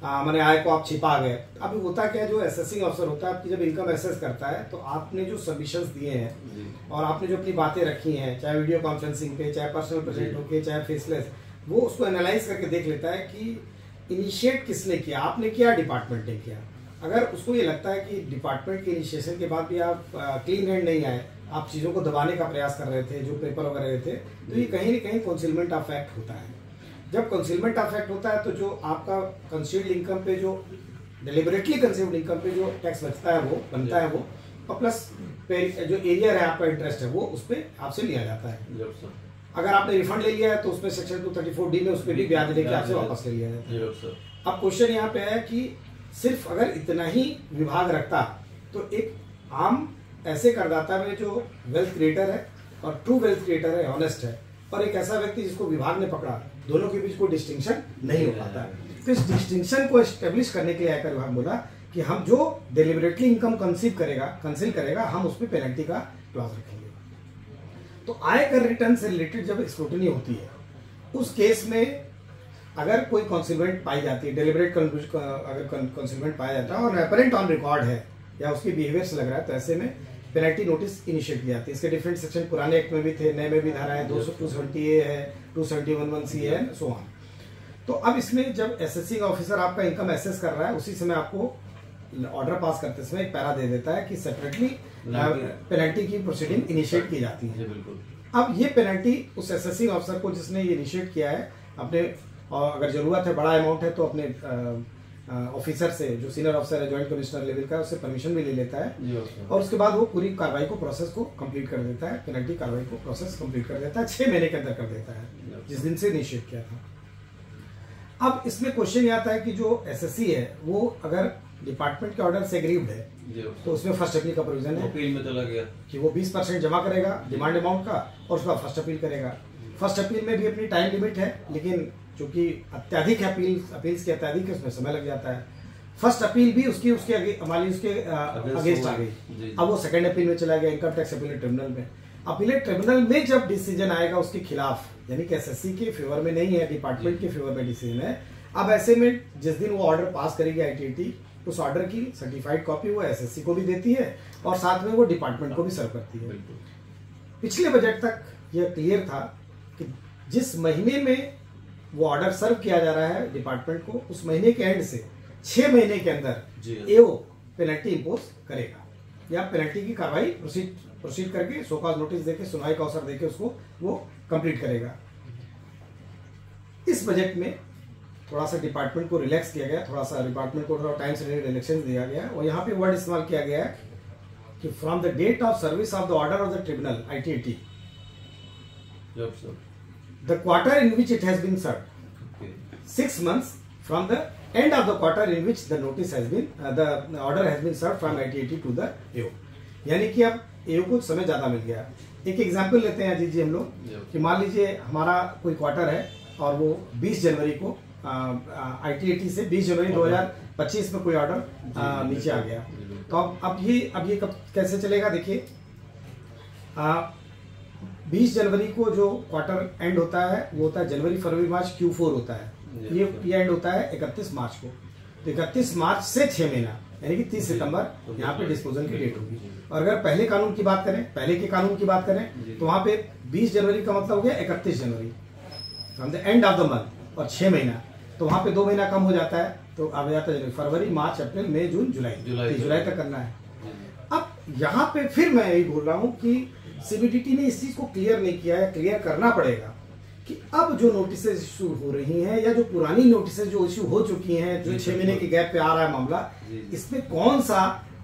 [SPEAKER 1] मैंने आय को आप छिपा गए। अभी होता क्या है, जो असेसिंग ऑफिसर होता है आपकी जब इनकम असेस करता है, तो आपने जो सबमिशंस दिए हैं और आपने जो अपनी बातें रखी हैं, चाहे वीडियो कॉन्फ्रेंसिंग पे, चाहे पर्सनल प्रेजेंट होके, चाहे फेसलेस, वो उसको एनालाइज करके देख लेता है कि इनिशिएट किसने किया, आपने किया, डिपार्टमेंट ने किया। अगर उसको ये लगता है कि डिपार्टमेंट के इनिशिएशन के बाद भी आप क्लीन हैंड नहीं आए, आप चीजों को दबाने का प्रयास कर रहे थे, जो पेपर वगैरह थे, तो ये कहीं न कहीं कंसीलमेंट ऑफ फैक्ट होता है। जब कंसीलमेंट ऑफ फैक्ट होता है, तो जो आपका कंसील्ड इनकम पे, जो डिलिबरेटली कंसील्ड इनकम पे जो टैक्स बचता है वो बनता है, वो और प्लस जो एरिया है आपका इंटरेस्ट है, वो उस पर आपसे लिया जाता है। अगर आपने रिफंड ले लिया है तो उसमें सेक्शन 234D में उस पर भी ब्याज लेके आपसे वापस ले लिया जाता है। अब क्वेश्चन यहाँ पे है कि सिर्फ अगर इतना ही विभाग रखता, तो एक आम ऐसे करदाता में जो वेल्थ क्रिएटर है और ट्रू वेल्थ क्रिएटर है, ऑनेस्ट है, और एक ऐसा व्यक्ति जिसको विभाग ने पकड़ा, दोनों के बीच कोई डिस्टिंक्शन नहीं हो पाता है। तो इस डिस्टिंक्शन को एस्टेब्लिश करने के लिए आयकर विभाग बोला कि हम जो डिलिबरेटली इनकम कंसील करेगा, हम उस पर पेनल्टी का क्लॉज रखेंगे। तो आयकर रिटर्न से रिलेटेड जब स्क्रूटनी होती है, उस केस में अगर कोई कंसीलमेंट पाई जाती है, डेलिबरेट अगर कंसीलमेंट पाया जाता है और अपरेंट ऑन रिकॉर्ड है या उसके बिहेवियर से लग रहा है, तो ऐसे में पेनल्टी नोटिस इनिशिएट की जाती है। इसके डिफरेंट सेक्शन पुराने एक्ट में भी थे, नए में भी धारा है, 270A है, 271(1)C है, सो ऑन। तो अब इसमें जब असेसिंग ऑफिसर आपका इनकम एसेस कर रहा है, उसी समय आपको ऑर्डर पास करते समय एक पैरा दे देता है कि सेपरेटली पेनल्टी की प्रोसीडिंग इनिशिएट की जाती है। अब ये पेनल्टी उस असेसिंग ऑफिसर को जिसने ये इनिशिएट किया है, अपने, और अगर जरूरत है, बड़ा अमाउंट है, तो अपने ऑफिसर से, जो सीनियर ऑफिसर है, ज्वाइंट कमिश्नर लेवल का, उससे परमिशन भी ले लेता है, और उसके बाद वो पूरी कार्रवाई को, प्रोसेस को कंप्लीट कर देता है, पेनल्टी कार्रवाई को प्रोसेस कंप्लीट कर देता है, 6 महीने के अंदर कर देता है, जिस दिन से इनिशिएट किया था। अब इसमें क्वेश्चन ये आता है कि जो एसएससी है, वो अगर डिपार्टमेंट के ऑर्डर से एग्रीव्ड है, तो उसमें फर्स्ट अपील का प्रोविजन है,
[SPEAKER 2] अपील में चला गया
[SPEAKER 1] कि वो 20% जमा करेगा डिमांड अमाउंट का, और उसका फर्स्ट अपील करेगा। फर्स्ट अपील में भी अपनी टाइम लिमिट है, लेकिन चूंकि अत्यधिक है, अपील्स की अत्यधिक है, उसमें समय लग जाता है। फर्स्ट अपील भी उसके अगेंस्ट आ गई, अब वो सेकंड अपील में चला गया, इनकम टैक्स अपीलेट ट्रिब्यूनल में। अपीलेट ट्रिब्यूनल में जब डिसीजन आएगा उसके खिलाफ, यानी कि एसएससी के फेवर में नहीं है, डिपार्टमेंट के फेवर में डिसीजन है, अब ऐसे में जिस दिन वो ऑर्डर पास करेगी आईटीटी, उस ऑर्डर की सर्टिफाइड कॉपी वो एसएससी को भी देती है और साथ में वो डिपार्टमेंट को भी सर्व करती है। पिछले बजट तक यह क्लियर था कि जिस महीने में वो ऑर्डर सर्व किया जा रहा है डिपार्टमेंट को, उस महीने के एंड से 6 महीने के अंदर एओ पेनल्टी इंपोज करेगा, या पेनल्टी की कार्रवाई प्रोसीड करके शोकॉज नोटिस देके, सुनवाई का अवसर देके उसको वो कंप्लीट करेगा। इस बजट में थोड़ा सा डिपार्टमेंट को रिलैक्स किया गया, थोड़ा सा डिपार्टमेंट को थोड़ा टाइम से रिलैक्सेशन दिया गया, और यहाँ पे वर्ड इस्तेमाल किया गया है कि from the date of service of the order of the tribunal ITT, the quarter in which it has been served, 6 months from the end of the quarter in which the notice has been, the order has been served from ITAT to the AO. यानी कि अब एओ को समय ज्यादा मिल गया। एक example लेते हैं अजीत जी हम लोग कि मान लीजिए हमारा कोई क्वार्टर है और वो 20 जनवरी को ITAT से 20 जनवरी 2025 में कोई ऑर्डर नीचे आ गया। तो अब ये कब कैसे चलेगा, देखिए 20 जनवरी को जो क्वार्टर एंड होता है वो होता है जनवरी फरवरी मार्च Q4 होता है, ये एंड होता है 31 मार्च को। तो 31 मार्च से 6 महीना यानी कि 30 सितंबर यहाँ पे डिस्पोजल की डेट होगी। और अगर पहले कानून की बात करें, पहले के कानून की बात करें तो वहां पे 20 जनवरी का मतलब हो गया 31 जनवरी from the end of the month, और 6 महीना तो वहां पे 2 महीना कम हो जाता है, तो आ जाता है फरवरी मार्च अप्रैल मई जून जुलाई तक करना है। अब यहाँ पे फिर मैं यही बोल रहा हूँ कि CBDT ने इस चीज को क्लियर नहीं किया है, क्लियर करना पड़ेगा कि अब जो नोटिस इशू हो रही हैं या जो पुरानी नोटिस जो इशू हो चुकी हैं, जो 6 महीने के गैप पे आ रहा है मामला, इसमें कौन सा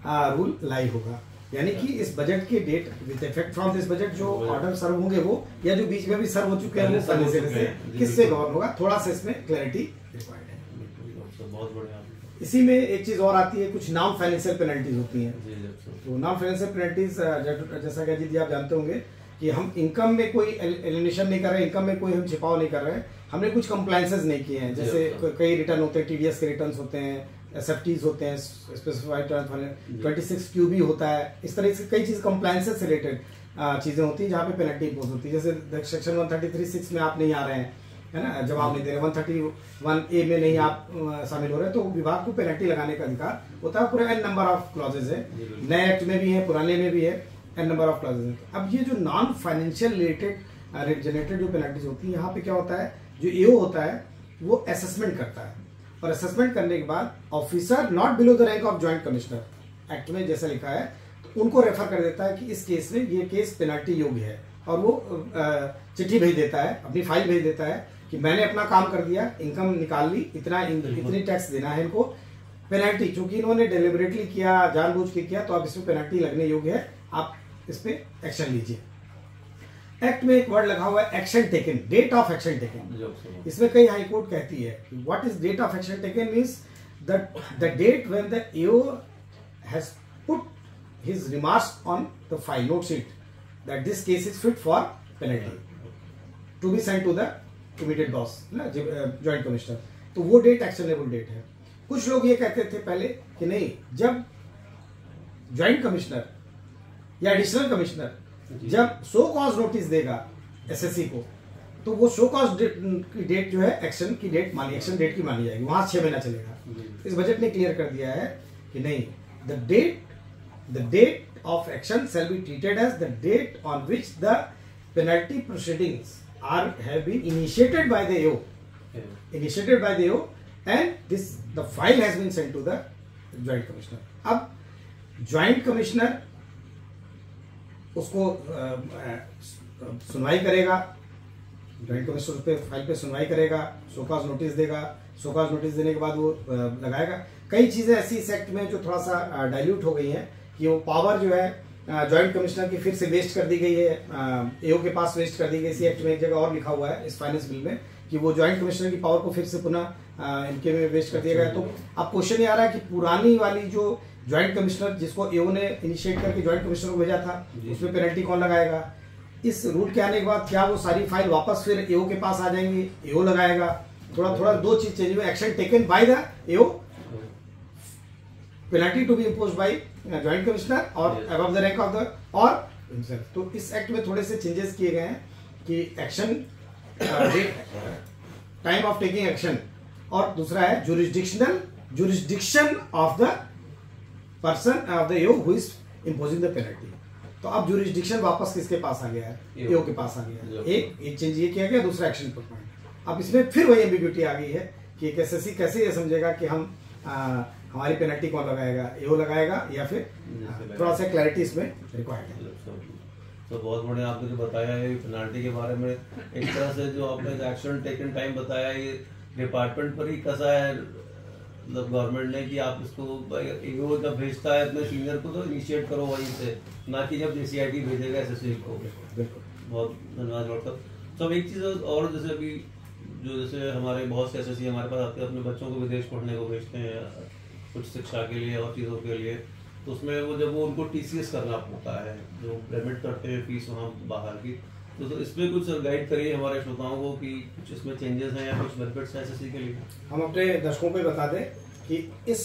[SPEAKER 1] रूल लाई होगा, यानी कि इस बजट के date with effect from this budget जो ऑर्डर सर्व होंगे वो, या जो बीच में भी सर्व हो चुके हैं वो पहले से किससे गवर्न होगा, थोड़ा सा इसमें क्लैरिटी रिक्वायर्ड है।
[SPEAKER 2] बहुत बढ़िया।
[SPEAKER 1] इसी में एक चीज और आती है, कुछ नॉन फाइनेंशियल पेनल्टीज होती हैं। तो नॉन फाइनेंशियल पेनल्टीज जैसा कि अजीत जी आप जानते होंगे कि हम इनकम में कोई एलिमिनेशन नहीं कर रहे, इनकम में कोई हम छिपाव नहीं कर रहे, हमने कुछ कंप्लायंसेस नहीं किए हैं। जैसे कई रिटर्न होते हैं, TDS के रिटर्न होते हैं, SFTs होते हैं, स्पेसिफाइड 26Q भी होता है, इस तरह से कई चीज कंप्लायंसेस से रिलेटेड चीजें होती हैं जहाँ पे पेनल्टी इम्पोज होती है। जैसे सेक्शन 133(6) में आप नहीं आ रहे हैं, है ना, जवाब नहीं दे रहे, 131A में नहीं आप शामिल हो रहे, तो विभाग को पेनल्टी लगाने का अधिकार होता है। पूरा n नंबर ऑफ क्लॉजेज है, नए एक्ट में भी है, पुराने में भी है, n नंबर ऑफ क्लॉजेज है। अब ये जो नॉन फाइनेंशियल रिलेटेड जनरेटेड जो पेनल्टीज होती है, यहाँ पे क्या होता है, जो AO होता है वो असेसमेंट करता है, और असेसमेंट करने के बाद officer not below the rank of joint commissioner act में जैसा लिखा है, तो उनको रेफर कर देता है कि इस केस में ये केस पेनल्टी योग्य है, और वो चिट्ठी भेज देता है, अपनी फाइल भेज देता है कि मैंने अपना काम कर दिया, इनकम निकाल ली, इतनी टैक्स देना है इनको, पेनल्टी चूंकि इन्होंने डेलिबरेटली किया, जानबूझ के किया, तो अब इसमें पेनल्टी लगने योग्य है, आप इस पे एक्शन लीजिए। एक्ट में एक वर्ड लगा हुआ है action taken, date of action taken. इसमें कई हाई कोर्ट कहती है what is date of action taken means the date when the AO has put his remarks on the file note sheet that this case is fit for penalty to be sent to the immediate boss, joint commissioner, तो वो date actionable date है। कुछ लोग ये कहते थे पहले कि नहीं, जब ज्वाइंट कमिश्नर या एडिशनल कमिश्नर जब शो कॉज नोटिस देगा SSC को, तो वो शो कॉज की डेट जो है एक्शन की डेट एक्शन डेट की मानी जाएगी, वहां 6 महीना चलेगा। इस बजट ने क्लियर कर दिया है कि नहीं, the date of action shall be treated as the date on which the penalty proceedings have been initiated by the AO, and the file has been sent to the joint commissioner. अब joint commissioner उसको सुनवाई करेगा, joint commissioner पे file पे सुनवाई करेगा, show cause notice देगा, show cause notice देने के बाद वो लगाएगा। कई चीजें ऐसी इस एक्ट में जो थोड़ा सा डाइल्यूट हो गई हैं कि वो पावर जो है ज्वाइंट कमिश्नर की फिर से वेस्ट कर दी गई है, AO के पास वेस्ट कर दी गई। इसी एक्ट में एक जगह और लिखा हुआ है इस फाइनेंस बिल में कि वो ज्वाइंट कमिश्नर की पावर को फिर से पुनः इनके में वेस्ट कर दिया गया। तो अब क्वेश्चन ये आ रहा है कि पुरानी वाली जो ज्वाइंट कमिश्नर जिसको AO ने इनिशिएट करके ज्वाइंट कमिश्नर को भेजा था, उसमें पेनल्टी कौन लगाएगा? इस रूल के आने के बाद क्या वो सारी फाइल वापस फिर AO के पास आ जाएंगी, AO लगाएगा? थोड़ा थोड़ा दो चीज चेंज हुई, action taken by the AO, penalty to be imposed by joint commissioner और above the rank of the और हिमसेल्फ। तो इस एक्ट में थोड़े से चेंजेस किए गए हैं कि action time of taking action, और दूसरा है jurisdiction of the person of the AO who is imposing the penalty. तो अब जुरिस्डिक्शन वापस किसके पास आ गया है? AO के पास आ गया है। एक चेंज ये किया गया, दूसरा एक्शन पॉइंट। अब इसमें फिर वही एम्बिग्यूटी आ गई है कि SSC कैसे ये समझेगा कि हम हमारी पेनल्टी कौन लगाएगा, AO लगाएगा या फिर थोड़ा सा क्लैरिटी इसमें रिक्वायर्ड है।
[SPEAKER 2] तो बहुत बढ़िया आपने जो बताया है पेनल्टी के बारे में, एक तरह से जो आपने एक्शन टेकन टाइम बताया, ये डिपार्टमेंट पर ही कसा है मतलब गवर्नमेंट ने कि आप इसको AO जब भेजता है अपने सीनियर को तो इनिशिएट करो वहीं से, ना कि जब JCIT भेजेगा SSC को। बहुत धन्यवाद डॉक्टर साहब। तो एक चीज़ और, जैसे अभी जैसे हमारे बहुत से SSC हमारे पास आते हैं, अपने बच्चों को विदेश पढ़ने को भेजते हैं कुछ शिक्षा के लिए और चीज़ों के लिए, तो उसमें वो जब वो उनको टीसीएस करना होता है, जो पेमेंट करते हैं फीस वहाँ बाहर की, तो इसमें कुछ गाइड करिए हमारे श्रोताओं को कि कुछ इसमें चेंजेस हैं या कुछ बेनिफिट्स हैं एसएससी के लिए।
[SPEAKER 1] हम अपने दर्शकों को बता दें कि इस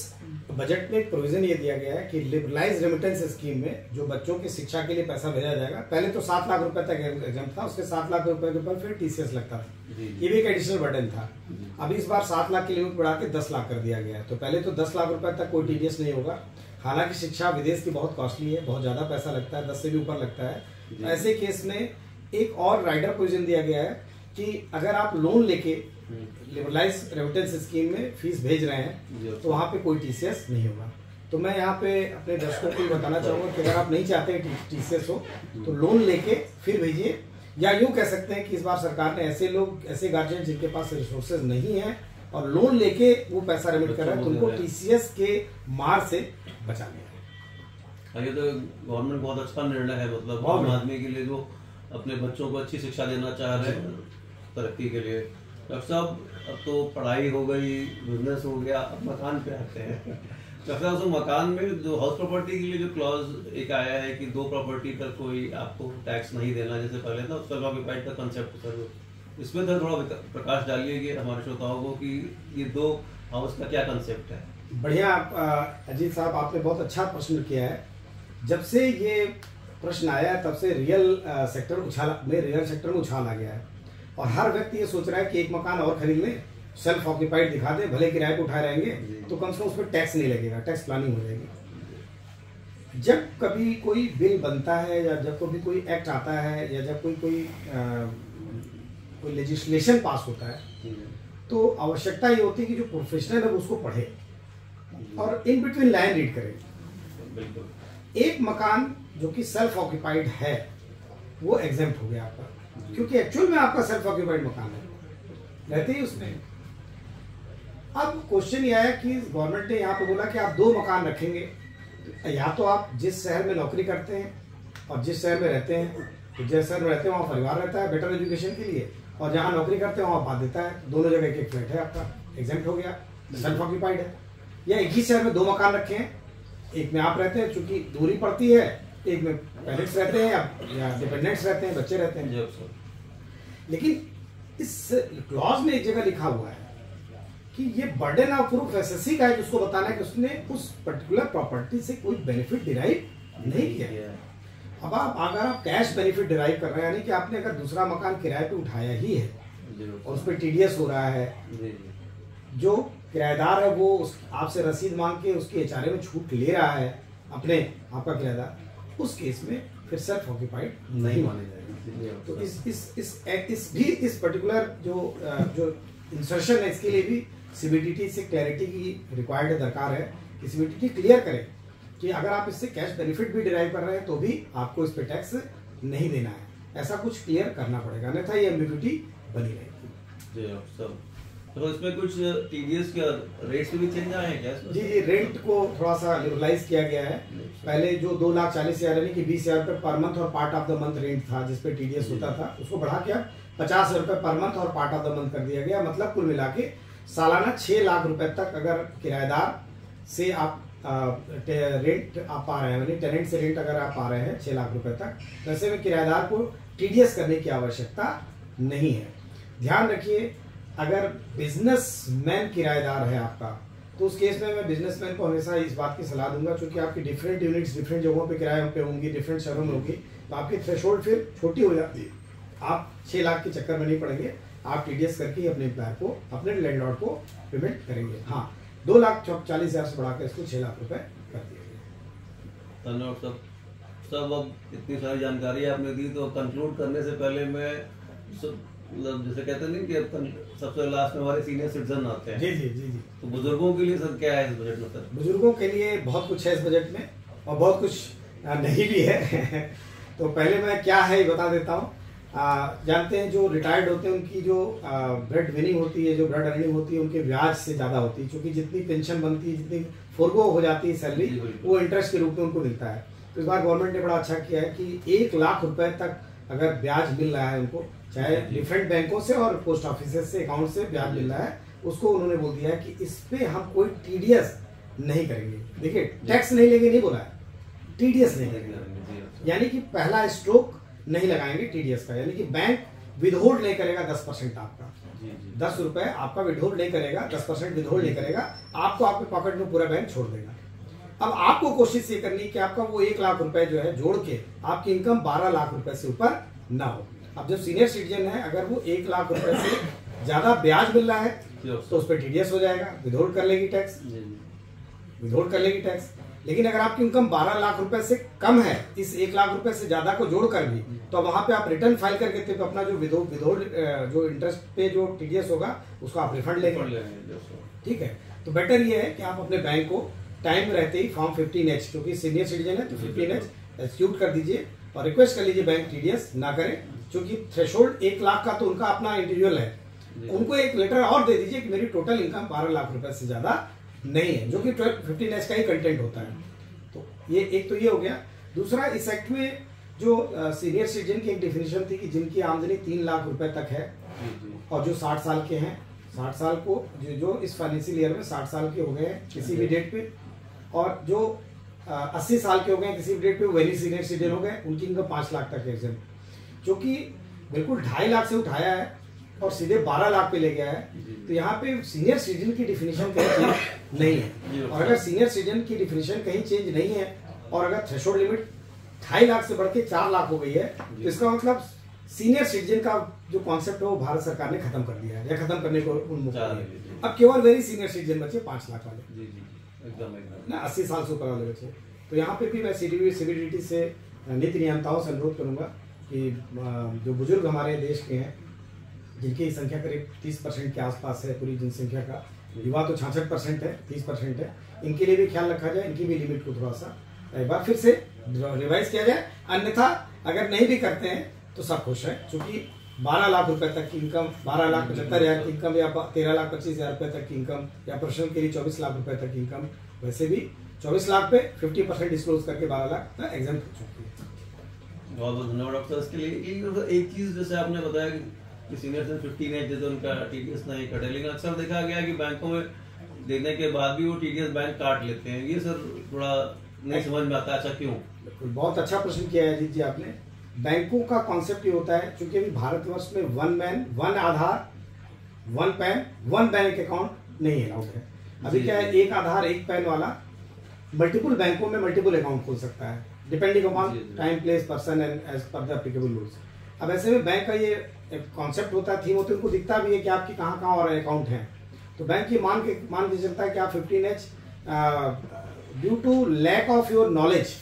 [SPEAKER 1] बजट में एक प्रोविजन ये दिया गया है कि लिबरलाइज रेमिटेंस स्कीम में जो बच्चों की शिक्षा के लिए पैसा भेजा जाएगा, पहले तो 7 लाख रुपए तक एग्जाम था, उसके 7 लाख रुपए के ऊपर फिर टीसीएस लगता था, ये भी एक एडिशनल बर्डन था। अब इस बार 7 लाख की लिमिट बढ़ा के 10 लाख कर दिया गया है। तो पहले तो 10 लाख रुपए तक कोई टीडीएस नहीं होगा। हालांकि शिक्षा विदेश की बहुत कॉस्टली है, बहुत ज्यादा पैसा लगता है, 10 से भी ऊपर लगता है। ऐसे केस में एक और राइडर प्रोविजन दिया गया है कि अगर आप लोन लेके लिबरलाइज रेमिटेंस स्कीम में फीस भेज रहे हैं तो वहां पे कोई टीसीएस नहीं होगा। तो मैं यहाँ पे अपने दर्शकों को बताना चाहूंगा कि अगर आप नहीं चाहते टीसीएस हो तो लोन लेके फिर भेजिए, या यूं कह सकते हैं कि इस बार सरकार ने ऐसे गार्जियन जिनके पास रिसोर्सेज नहीं है और लोन लेके वो पैसा रेमिट कर रहे हैं तो उनको टीसीएस के मार से बचा लिया।
[SPEAKER 2] ये तो गवर्नमेंट बहुत अच्छा निर्णय है, मतलब आम आदमी के लिए जो अपने बच्चों को अच्छी शिक्षा देना चाह रहे हैं तरक्की के लिए। डॉक्टर साहब, अब तो पढ़ाई हो गई, बिजनेस हो गया, अब मकान पे आते हैं। डॉक्टर साहब, तो मकान में जो हाउस प्रॉपर्टी के लिए जो क्लॉज एक आया है कि 2 प्रॉपर्टी पर कोई आपको टैक्स नहीं देना, जैसे पहले था उसका ऑक्यूपाइड का कंसेप्ट सर, इसमें तो थोड़ा प्रकाश डालिए कि हमारे श्रोताओं को कि ये 2 हाउस का क्या कंसेप्ट है।
[SPEAKER 1] बढ़िया अजीत साहब, आपने बहुत अच्छा प्रश्न किया है। जब से ये प्रश्न आया तब से रियल सेक्टर में उछाल आ गया है और हर व्यक्ति ये सोच रहा है कि एक मकान और खरीद लें, सेल्फ ऑक्यूपाइड दिखा दे, भले किराए पे उठाए रहेंगे तो कम से कम उस पर टैक्स नहीं लगेगा, टैक्स प्लानिंग हो जाएगी। जब कभी कोई बिल बनता है या जब कभी कोई एक्ट आता है या जब कोई लेजिस्लेशन पास होता है तो आवश्यकता ये होती है कि जो प्रोफेशनल है उसको पढ़े और इन बिटवीन लाइन रीड करे।
[SPEAKER 2] बिल्कुल।
[SPEAKER 1] एक मकान जो कि सेल्फ ऑक्यूपाइड है वो एग्जेम्प्ट हो गया आपका, क्योंकि एक्चुअल में आपका सेल्फ ऑक्यूपाइड मकान है, रहते ही उसमें। अब क्वेश्चन ये आया कि गवर्नमेंट ने यहाँ पे बोला कि आप 2 मकान रखेंगे, या तो आप जिस शहर में नौकरी करते हैं और जिस शहर में रहते हैं, तो जिस शहर में रहते हैं वहाँ परिवार रहता है बेटर एजुकेशन के लिए, और जहाँ नौकरी करते हैं वहाँ बाध्यता है, दोनों जगह एक फ्लैट है आपका, एग्जेम्प्ट हो गया, सेल्फ ऑक्यूपाइड है। या एक ही शहर में 2 मकान रखे हैं, एक में आप रहते हैं, चूंकि दूरी पड़ती है, एक में पेरेंट्स रहते हैं या डिपेंडेंट्स रहते हैं, बच्चे रहते हैं। लेकिन इस क्लॉज में एक जगह लिखा हुआ है कि ये बर्डन ऑफ प्रूफ एसएससी का है, जिसको बताना है कि उसने उस पर्टिकुलर प्रॉपर्टी से कोई बेनिफिट डिराइव नहीं किया। अब अगर आप कैश बेनिफिट डिराइव कर रहे हैं, यानी कि आपने अगर दूसरा मकान किराए पे उठाया ही है और उस पर टीडीएस हो रहा है, जो किराएदार है वो आपसे रसीद मांग के उसकी एचआरए में छूट ले रहा है अपने आपका किराएदार, उस केस में फिर सेल्फ ऑक्यूपाइड नहीं माने जाएगा। तो इस पर्टिकुलर जो इंसर्शन है इसके लिए भी सीबीडीटी से क्लैरिटी की रिक्वायर्ड दरकार है कि सीबीडीटी क्लियर करे कि अगर आप इससे कैश बेनिफिट भी डिराइव कर रहे हैं तो भी आपको इस पे टैक्स नहीं देना है, ऐसा कुछ क्लियर करना पड़ेगा, अन्यथा ये एम्बिग्यूटी बनी रहेगी।
[SPEAKER 2] तो इसमें कुछ टीडीएस के रेट्स में भी चेंज आए हैं क्या?
[SPEAKER 1] जी, रेंट को थोड़ा सा लिबरलाइज किया गया है। पहले जो 2,40,000 यानी कि 20,000 रुपए पर मंथ और part of the month rent था जिसपे टीडीएस होता था, उसको बढ़ा के 50 रुपए पर मंथ और पार्ट ऑफ द मंथ कर दिया गया। मतलब कुल मिला के सालाना 6 लाख रुपए तक अगर किराएदार से आप रेंट आप पा रहे हैं, यानी टेनेंट से रेंट अगर आप पा रहे हैं 6 लाख रुपए तक, वैसे में किराएदार को टीडीएस करने की आवश्यकता नहीं है। ध्यान रखिए, अगर बिजनेसमैन किराएदार है आपका तो उस केस में मैं बिजनेसमैन को हमेशा इस बात की सलाह दूंगा, क्योंकि आपकी डिफरेंट यूनिट्स डिफरेंट जगहों पे किराए पे होंगी, डिफरेंट शहरों में होगी, तो आपकी थ्रेशोल्ड फिर छोटी हो जाती है। आप 6 लाख के चक्कर में नहीं पड़ेंगे, आप टीडीएस करके ही अपने एम्प्लॉयर को, अपने लैंडलॉर्ड को पेमेंट करेंगे। हाँ, 2,40,000 से बढ़ाकर इसको 6 लाख रुपए कर दिया गया।
[SPEAKER 2] धन्यवाद सब। अब इतनी सारी जानकारी आपने दी, तो कंक्लूड करने से पहले मैं मतलब जैसे कहते नहीं कि सबसे लास्ट में हमारे सीनियर सिटीजन आते हैं।
[SPEAKER 1] जी जी जी जी।
[SPEAKER 2] तो बुजुर्गों के लिए सर क्या है इस बजट में? सर
[SPEAKER 1] बुजुर्गों के लिए बहुत कुछ है इस बजट में और बहुत कुछ नहीं भी है। तो पहले मैं क्या है ये बता देता हूँ। जानते हैं जो रिटायर्ड होते हैं उनकी जो ब्रेड विनिंग होती है, जो ब्रेड अर्निंग होती है, उनके ब्याज से ज्यादा होती है, क्योंकि जितनी पेंशन बनती है, जितनी फोरगो हो जाती है सैलरी, वो इंटरेस्ट के रूप में उनको मिलता है। तो इस बार गवर्नमेंट ने बड़ा अच्छा किया है कि 1 लाख रुपए तक अगर ब्याज मिल रहा है उनको, चाहे डिफरेंट बैंकों से और पोस्ट ऑफिस से अकाउंट से ब्याज मिल रहा है, उसको उन्होंने बोल दिया है कि इस पे हम कोई टीडीएस नहीं करेंगे। देखिए टैक्स नहीं लेंगे नहीं बोला है, टीडीएस नहीं करेंगे, यानी कि पहला स्ट्रोक नहीं लगाएंगे टीडीएस का, यानी कि बैंक विदहोल्ड नहीं करेगा 10% आपका, 10 रुपए आपका विदहोल्ड नहीं करेगा, 10% विदहोल्ड नहीं करेगा, आपको आपके पॉकेट में पूरा बैंक छोड़ देगा। अब आपको कोशिश ये करनी कि आपका वो 1 लाख रुपए जो है जोड़ के आपकी इनकम 12 लाख रुपए से ऊपर ना हो। अब जब सीनियर सिटीजन है, अगर वो 1 लाख रुपए से ज्यादा ब्याज मिल रहा है तो उस पर टीडीएस हो जाएगा, विदहोल्ड कर लेगी टैक्स, विदहोल्ड कर लेगी टैक्स। लेकिन अगर आपकी इनकम 12 लाख रुपए से कम है, इस 1 लाख रुपए से ज्यादा को जोड़कर भी, तो वहां पे आप रिटर्न फाइल करके तो अपना जो विदहोल्ड जो इंटरेस्ट पे जो टीडीएस होगा उसको आप रिफंड लेंगे। ठीक है, तो बेटर ये है कि आप अपने बैंक को टाइम रहते ही फॉर्म 15H, क्योंकि सीनियर सिटीजन है तो 15H एक्जीक्यूट कर दीजिए और रिक्वेस्ट कर लीजिए बैंक टीडीएस ना करें, क्योंकि थ्रेशोल्ड 1 लाख का तो उनका अपना इंडिविजुअल है, उनको एक लेटर और दे दीजिए कि मेरी टोटल इनकम 12 लाख रुपए से ज्यादा नहीं है, जो कि 15H का ही कंटेंट होता है। तो ये एक तो ये हो गया। दूसरा, इस एक्ट में जो सीनियर सिटीजन की एक डेफिनेशन थी कि जिनकी आमदनी 3 लाख रुपए तक है और जो 60 साल के हैं, 60 साल को जो इस फाइनेंशियल ईयर में 60 साल के हो गए हैं किसी भी डेट पे, और जो 80 साल के हो गए किसी भी डेट पे वेरी सीनियर सिटीजन हो गए, उनकी इनकम 5 लाख तक है, जो कि बिल्कुल 2.5 लाख से उठाया है और सीधे 12 लाख पे ले गया है। तो यहाँ पे सीनियर सिटीजन की डिफिनेशन कहीं चेंज नहीं है, और अगर सीनियर सिटीजन की डिफिनेशन कहीं चेंज नहीं है और अगर थ्रेशोल्ड लिमिट 2.5 लाख से बढ़ के 4 लाख हो गई है, तो इसका मतलब सीनियर सिटीजन का जो कॉन्सेप्ट है वो भारत सरकार ने खत्म कर दिया है या खत्म करने को उन्मुख है। अब केवल वेरी सीनियर सिटीजन बचे 5 लाख वाले, ना 80 साल से ऊपर वाले बचे। तो यहाँ पे भी मैं सीबीडीटी से नीति नियंताओं से अनुरोध करूंगा कि जो बुजुर्ग हमारे देश के हैं, जिनकी संख्या करीब 30% के आसपास है पूरी जनसंख्या का, युवा तो 66% है, 30% है, इनके लिए भी ख्याल रखा जाए, इनकी भी लिमिट को थोड़ा सा एक बार फिर से रिवाइज किया जाए। अन्यथा अगर नहीं भी करते हैं तो सब खुश है, क्योंकि 12 लाख रुपए तक की इनकम, 12,75,000 की इनकम या 13,25,000 रुपए तक की इनकम, या प्रोफेशनल के लिए 24 लाख रुपए तक की इनकम, वैसे भी 24 लाख पे 50% डिस्क्लोज करके 12 लाख तक एग्जाम हो चुकी है।
[SPEAKER 2] बहुत बहुत धन्यवाद डॉक्टर इसके लिए। एक चीज जैसे आपने बताया कि सीनियर से 15H जैसे उनका टीडीएस नहीं कटे, लेकिन अक्सर देखा गया कि बैंकों में देने के बाद भी वो टीडीएस बैंक काट लेते हैं, ये सर थोड़ा नहीं समझ में आता, अच्छा क्यों?
[SPEAKER 1] बहुत अच्छा प्रश्न किया है अजीत जी आपने। बैंकों का कॉन्सेप्ट ये होता है, क्योंकि अभी भारतवर्ष में 1 मैन 1 आधार 1 पैन 1 बैंक अकाउंट नहीं अलाउड है। अभी क्या है, 1 आधार 1 पैन वाला मल्टीपल बैंकों में मल्टीपल अकाउंट खोल सकता है, depending upon time, place, person and as per the applicable rules. अब ऐसे में बैंक का ये कॉन्सेप्ट होता है, थीम होती है, उनको दिखता भी है कि आपकी कहाँ कहाँ और अकाउंट है, तो बैंक ये मान के चलता है कि आप 15H due to lack of your knowledge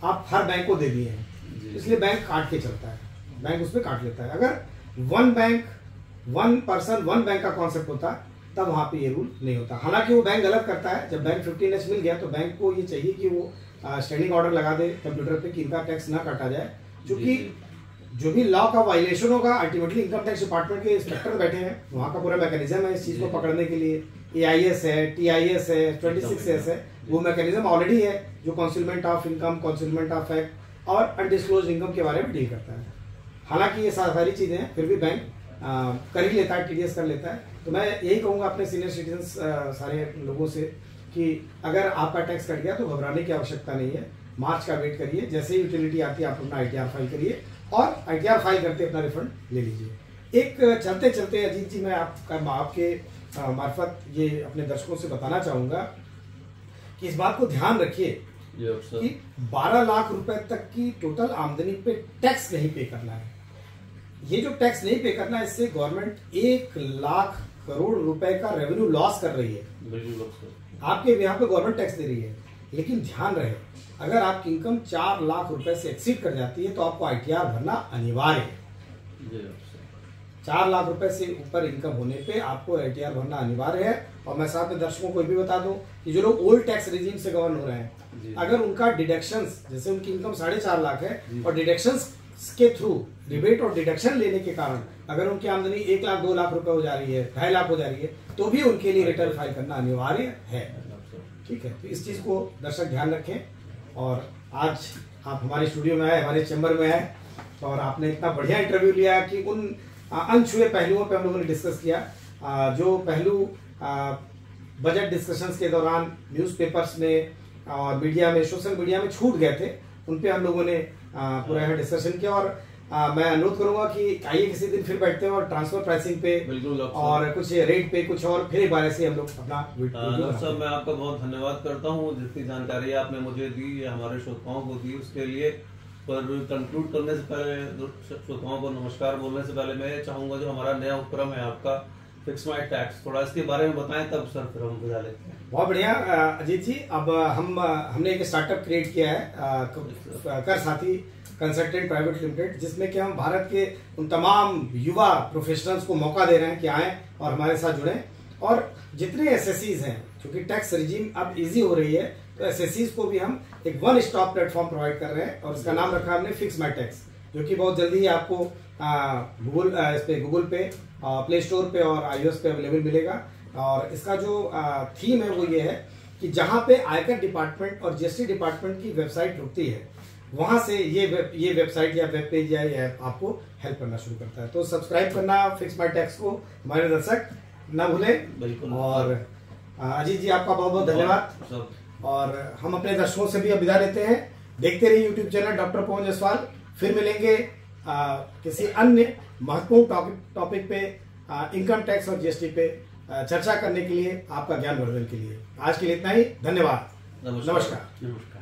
[SPEAKER 1] आप हर बैंक को दे दिए हैं, इसलिए बैंक काट के चलता है, बैंक उसमें काट लेता है। अगर 1 बैंक 1 पर्सन 1 बैंक का कॉन्सेप्ट होता तब वहां पे ये रूल नहीं होता। हालांकि वो बैंक गलत करता है, जब बैंक 15H मिल गया तो बैंक को ये चाहिए कि वो स्टैंडिंग ऑर्डर लगा दे कंप्यूटर पे कि इनका टैक्स ना काटा जाए, क्योंकि जो भी लॉ का वायलेशन होगा अल्टीमेटली इनकम टैक्स डिपार्टमेंट के इंस्पेक्टर बैठे हैं, वहां का पूरा मैकेनिज्म है इस चीज को पकड़ने के लिए। AIS है, TIS है, 26S है, वो मैकेनिज्म ऑलरेडी है जो concealment of income, concealment of fact और अनडिस्क्लोज इनकम के बारे में डील करता है। हालांकि ये सारी चीजें हैं, फिर भी बैंक कर ही लेता है, TDS कर लेता है। तो मैं यही कहूंगा अपने सीनियर सिटीजन सारे लोगों से कि अगर आपका टैक्स कट गया तो घबराने की आवश्यकता नहीं है, मार्च का वेट करिए, जैसे ही यूटिलिटी आती है आप अपना ITR फाइल करिए और ITR फाइल करते अपना रिफंड ले लीजिए। एक चलते चलते अजीत जी मैं आपके मार्फत ये अपने दर्शकों से बताना चाहूंगा कि इस बात को ध्यान रखिए कि 12 लाख रुपए तक की टोटल आमदनी पे टैक्स नहीं पे करना है। ये जो टैक्स नहीं पे करना है, इससे गवर्नमेंट 1 लाख करोड़ रुपए का रेवेन्यू लॉस कर रही है। आपके यहाँ पे गवर्नमेंट टैक्स दे रही है, लेकिन ध्यान रहे अगर आपकी इनकम 4 लाख रुपए से एक्सीड कर जाती है तो आपको ITR भरना अनिवार्य है। 4 लाख रुपए से ऊपर इनकम होने पे आपको ITR भरना अनिवार्य है। और मैं साथ में दर्शकों को भी बता दूं कि जो लोग ओल्ड टैक्स रेजिम से गवर्न हो रहे हैं, अगर उनका डिडक्शंस, जैसे उनकी इनकम 4.5 लाख है और डिडक्शंस के थ्रू रिबेट और डिडक्शन लेने के कारण अगर उनकी आमदनी 1 लाख 2 लाख रुपए हो जा रही है, 2.5 लाख हो जा रही है, तो भी उनके लिए रिटर्न फाइल करना अनिवार्य है। ठीक है, तो इस चीज को दर्शक ध्यान रखें। और आज आप हमारे स्टूडियो में आए, हमारे चैम्बर में आए और आपने इतना बढ़िया इंटरव्यू लिया कि उन अनछुए पहलुओं पे हम लोगों ने डिस्कस किया, जो पहलू बजट डिस्कशंस के दौरान न्यूज़पेपर्स में और मीडिया में, सोशल मीडिया में छूट गए थे, उन पे हम लोगों ने पूरा यह डिस्कशन किया। और मैं अनुरोध करूंगा कि आइए किसी दिन फिर बैठते हैं और ट्रांसफर प्राइसिंग पे
[SPEAKER 2] बिल्कुल
[SPEAKER 1] और कुछ रेट पे कुछ और फिर एक बार ऐसे हम लोग अपना
[SPEAKER 2] डॉक्टर साहब, मैं आपका बहुत धन्यवाद करता हूँ जितनी जानकारी आपने मुझे दी, हमारे श्रोताओं को दी, उसके लिए। पर कंक्लूड करने से पहले, श्रोताओं को नमस्कार बोलने से पहले मैं चाहूंगा जो हमारा नया उपक्रम है आपका फिक्स माई टैक्स, थोड़ा इसके बारे में बताएं, तब सर फिर हम बुझा लेते हैं।
[SPEAKER 1] बहुत बढ़िया अजीत जी। अब हमने एक स्टार्टअप क्रिएट किया है कर साथी कंसल्टेंट प्राइवेट लिमिटेड, जिसमें कि हम भारत के उन तमाम युवा प्रोफेशनल्स को मौका दे रहे हैं कि आएं और हमारे साथ जुड़ें। और जितने एसएससीज हैं, क्योंकि टैक्स रिजीम अब इजी हो रही है, तो एसएससीज को भी हम एक वन स्टॉप प्लेटफॉर्म प्रोवाइड कर रहे हैं और इसका नाम रखा हमने फिक्स माई टैक्स, जो कि बहुत जल्दी ही आपको गूगल पे, प्ले स्टोर पे और iOS पे अवेलेबल मिलेगा। और इसका जो थीम है वो ये है कि जहां पे आयकर डिपार्टमेंट और जीएसटी डिपार्टमेंट की वेबसाइट रुकती है, वहां से ये वेबसाइट या वेब पेज या ऐप आपको हेल्प करना शुरू करता है। तो सब्सक्राइब करना फिक्स माई टैक्स को हमारे दर्शक न भूलें।
[SPEAKER 2] बिल्कुल।
[SPEAKER 1] और अजीत जी, आपका बहुत बहुत धन्यवाद। और हम अपने दर्शकों से भी विदा लेते हैं। देखते रहिए YouTube channel doctor Pawan Jaiswal. फिर मिलेंगे किसी अन्य महत्वपूर्ण टॉपिक पे, इनकम टैक्स और जीएसटी पे चर्चा करने के लिए, आपका ज्ञान वर्धन के लिए। आज के लिए इतना ही। धन्यवाद।
[SPEAKER 2] नमस्कार।